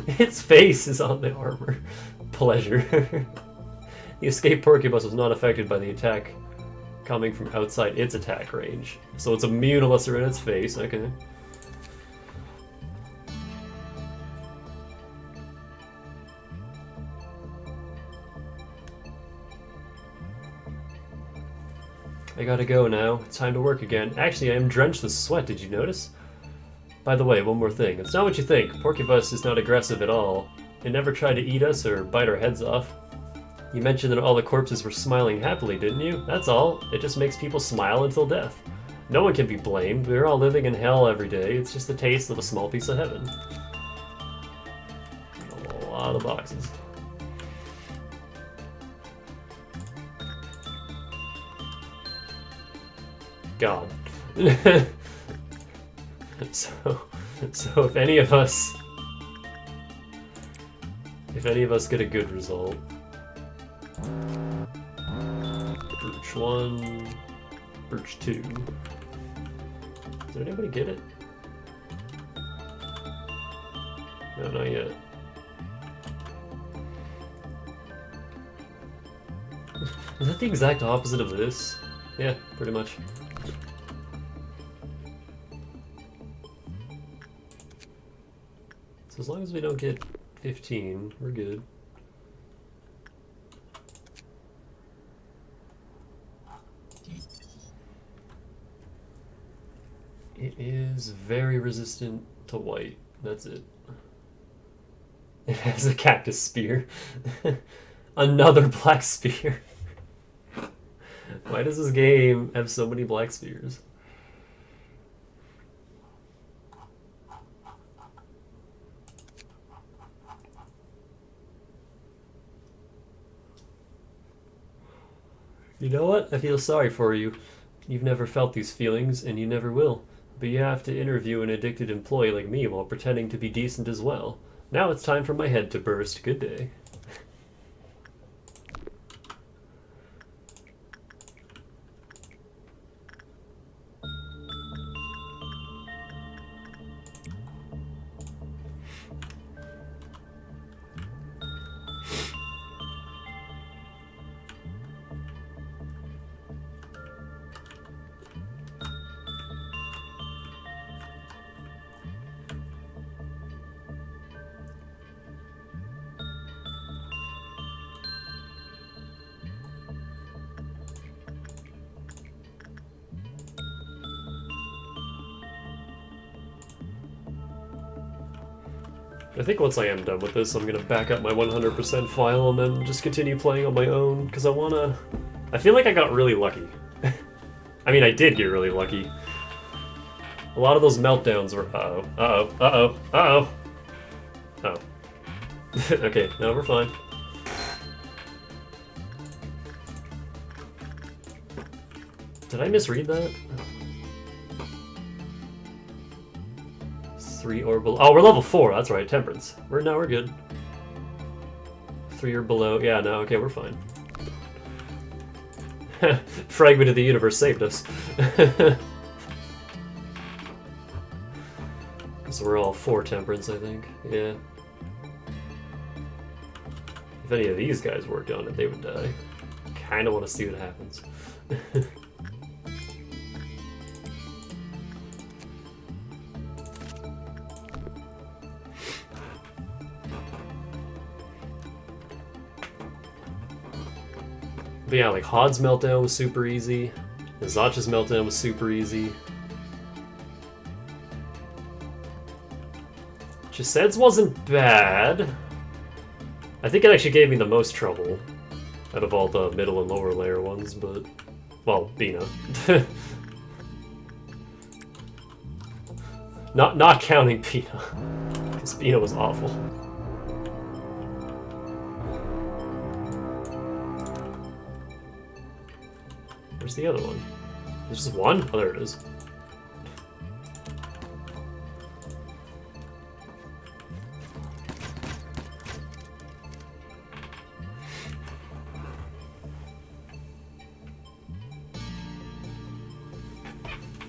Its face is on the armor. Pleasure. The escaped Porcubus was not affected by the attack coming from outside its attack range. So it's immune unless they're in its face, okay. I gotta go now. It's time to work again. Actually, I am drenched with sweat, did you notice? By the way, one more thing. It's not what you think. Porcupus is not aggressive at all. It never tried to eat us or bite our heads off. You mentioned that all the corpses were smiling happily, didn't you? That's all. It just makes people smile until death. No one can be blamed. We're all living in hell every day. It's just a taste of a small piece of heaven. A lot of boxes. God. So if any of us get a good result, Birch 1, Birch 2. Did anybody get it? No, not yet. Is that the exact opposite of this? Yeah, pretty much. So as long as we don't get 15, we're good. It is very resistant to white. That's it. It has a cactus spear. Another black spear. Why does this game have so many black spears? You know what? I feel sorry for you. You've never felt these feelings, and you never will. But you have to interview an addicted employee like me while pretending to be decent as well. Now it's time for my head to burst. Good day. I think once I am done with this, I'm gonna back up my 100% file and then just continue playing on my own, because I feel like I got really lucky. I mean, I did get really lucky. A lot of those meltdowns were, uh-oh. Okay, no, we're fine. Did I misread that? 3 or below. Oh, we're level 4. That's right, temperance. We're good. 3 or below. Yeah, no, okay, we're fine. Fragment of the universe saved us. So we're all 4 temperance, I think. Yeah. If any of these guys worked on it, they would die. Kinda want to see what happens. But yeah, like Hod's meltdown was super easy. Zacha's meltdown was super easy. Chised's wasn't bad. I think it actually gave me the most trouble out of all the middle and lower layer ones, but... Well, Bina. Not counting Bina. Because Bina was awful. Where's the other one? There's just one? Oh, there it is.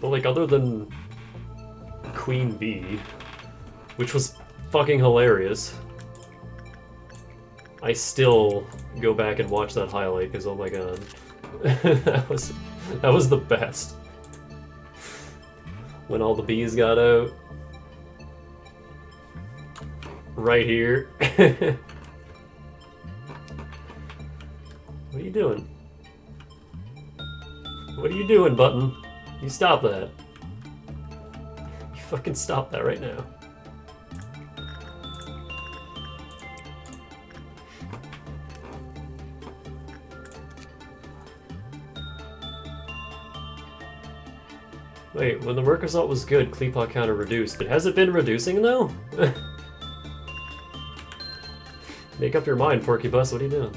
But like, other than Queen Bee, which was fucking hilarious, I still go back and watch that highlight because oh my god. that was the best. When all the bees got out. Right here. What are you doing? What are you doing, button? You stop that. You fucking stop that right now. Wait, when the work result was good, Kleepot counter reduced. But has it been reducing though? Make up your mind, Porky Bus, what are you doing?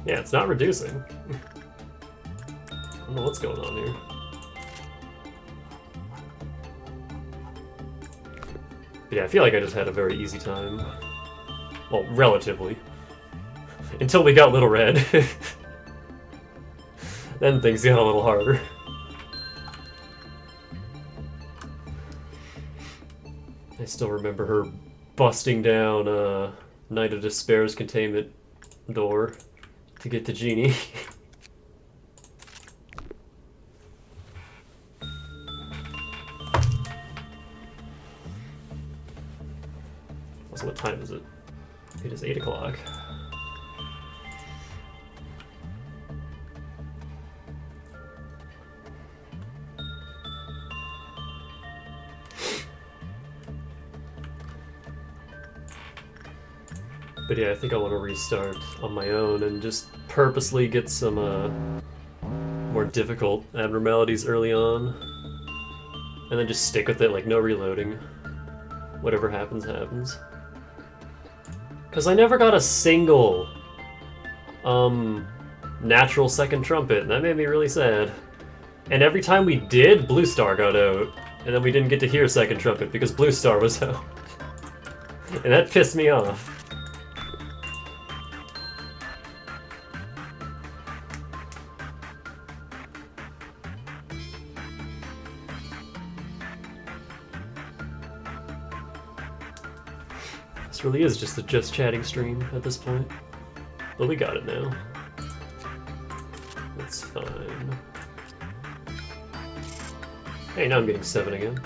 Yeah, it's not reducing. I don't know what's going on here. But yeah, I feel like I just had a very easy time. Well, relatively. Until we got Little Red. Then things got a little harder. I still remember her busting down Night of Despair's containment door to get to Genie. Also, what time is it? It is 8 o'clock. But yeah, I think I want to restart on my own and just purposely get some more difficult abnormalities early on. And then just stick with it, like no reloading. Whatever happens, happens. Because I never got a single natural second trumpet, and that made me really sad. And every time we did, Blue Star got out. And then we didn't get to hear second trumpet because Blue Star was out. And that pissed me off. This really is just a just chatting stream at this point. But we got it now. That's fine. Hey, now I'm getting 7 again.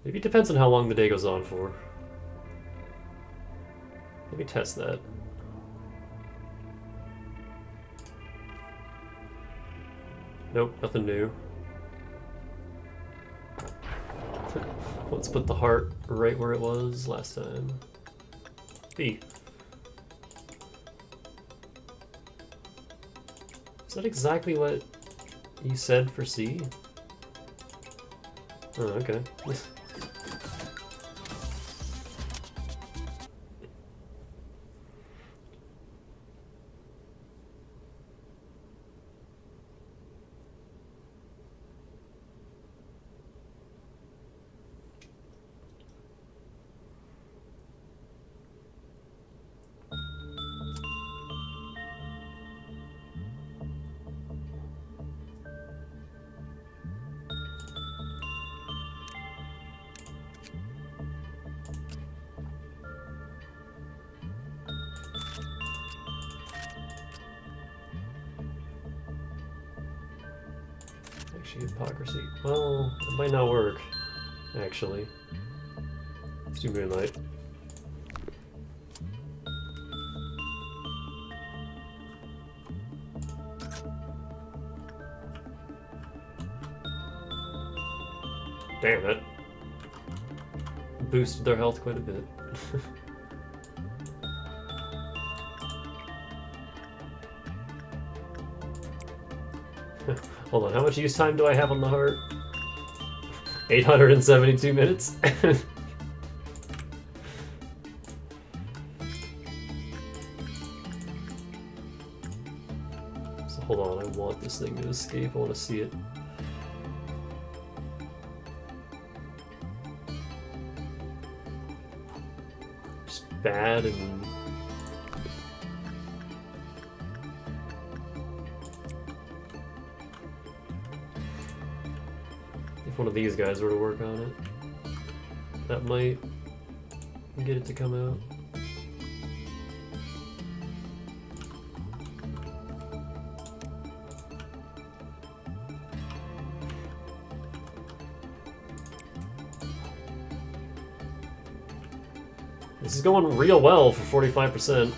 Maybe it depends on how long the day goes on for. Let me test that. Nope, nothing new. Let's put the heart right where it was last time. B. Is that exactly what you said for C? Oh, okay. Actually, hypocrisy. Well, it might not work, actually. Let's do Moonlight. Damn it. Boosted their health quite a bit. Hold on, how much use time do I have on the heart? 872 minutes? So hold on, I want this thing to escape, I want to see it. Just bad and... If one of these guys were to work on it, that might get it to come out. This is going real well for 45%.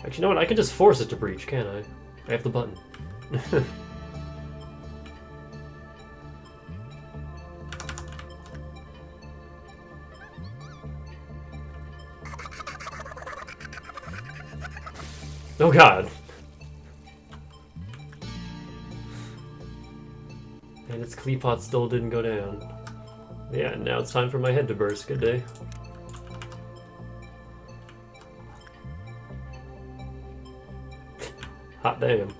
Actually, you know what? I can just force it to breach, can't I? I have the button. Oh god. And its Kleepot still didn't go down. Yeah, now it's time for my head to burst. Good day. Hot damn.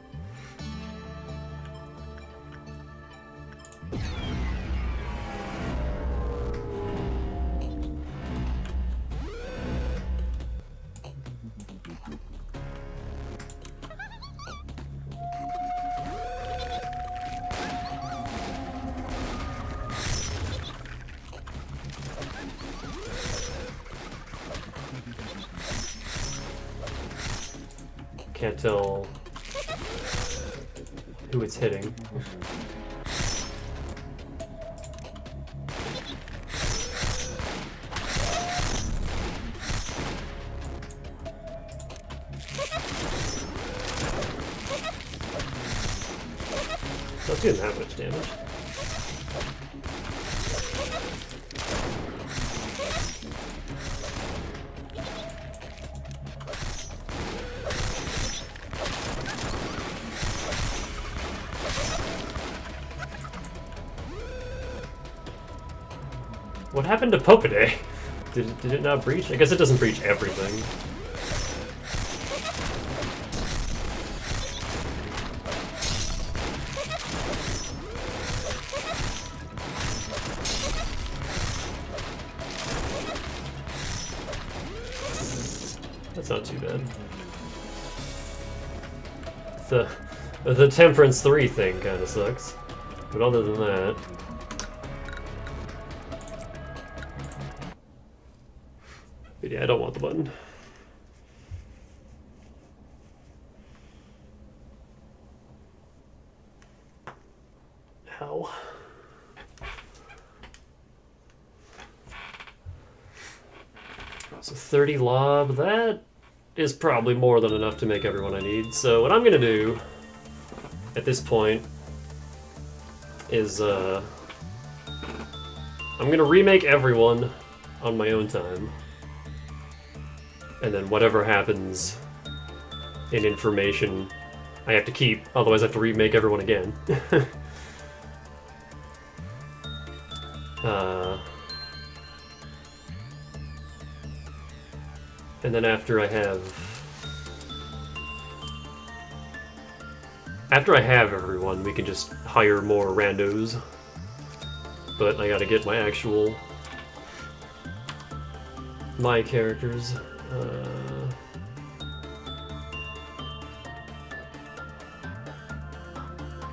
Can't tell who it's hitting. Not doing that much damage. What happened to Popaday? Did it not breach? I guess it doesn't breach everything. That's not too bad. The Temperance 3 thing kind of sucks. But other than that... But yeah, I don't want the button. Ow. So 30 lob, that is probably more than enough to make everyone I need. So what I'm gonna do at this point is I'm gonna remake everyone on my own time. And then whatever happens in information I have to keep, otherwise I have to remake everyone again. And then after I have everyone, we can just hire more randos. But I gotta get my characters.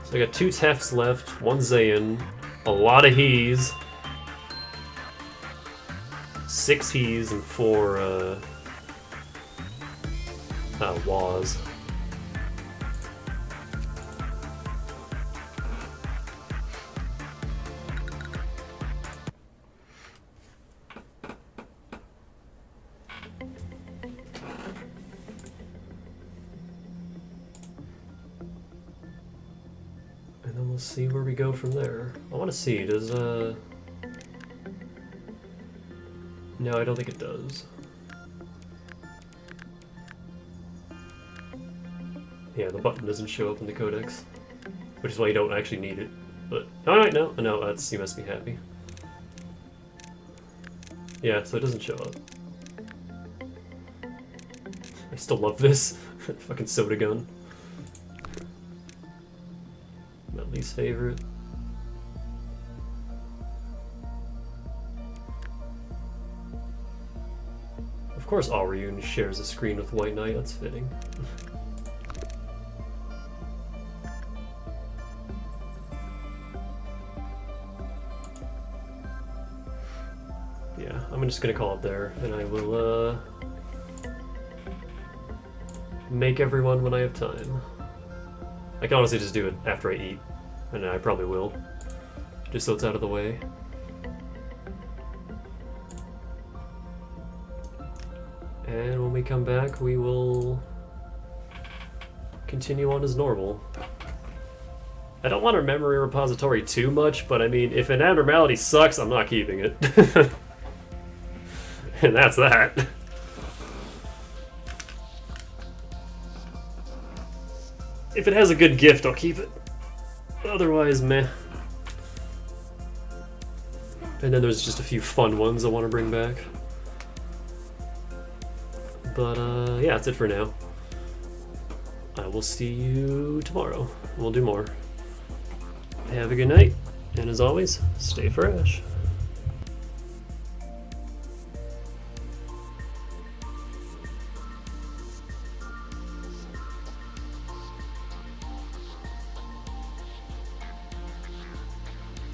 So I got 2 Tefts left, 1 Zayn, a lot of He's, 6 He's, and 4 Waz. And then we'll see where we go from there. I want to see, does, No, I don't think it does. Yeah, the button doesn't show up in the codex, which is why you don't actually need it. But, alright, no, that's, you must be happy. Yeah, so it doesn't show up. I still love this. Fucking soda gun. My least favorite. Of course Auriyun shares a screen with White Knight, that's fitting. just gonna call it there, and I will make everyone when I have time. I can honestly just do it after I eat, and I probably will, just so it's out of the way. And when we come back, we will continue on as normal. I don't want our memory repository too much, but I mean, if an abnormality sucks, I'm not keeping it. And that's that. If it has a good gift, I'll keep it. Otherwise, meh. And then there's just a few fun ones I want to bring back. But yeah, that's it for now. I will see you tomorrow. We'll do more. Have a good night, and as always, stay fresh.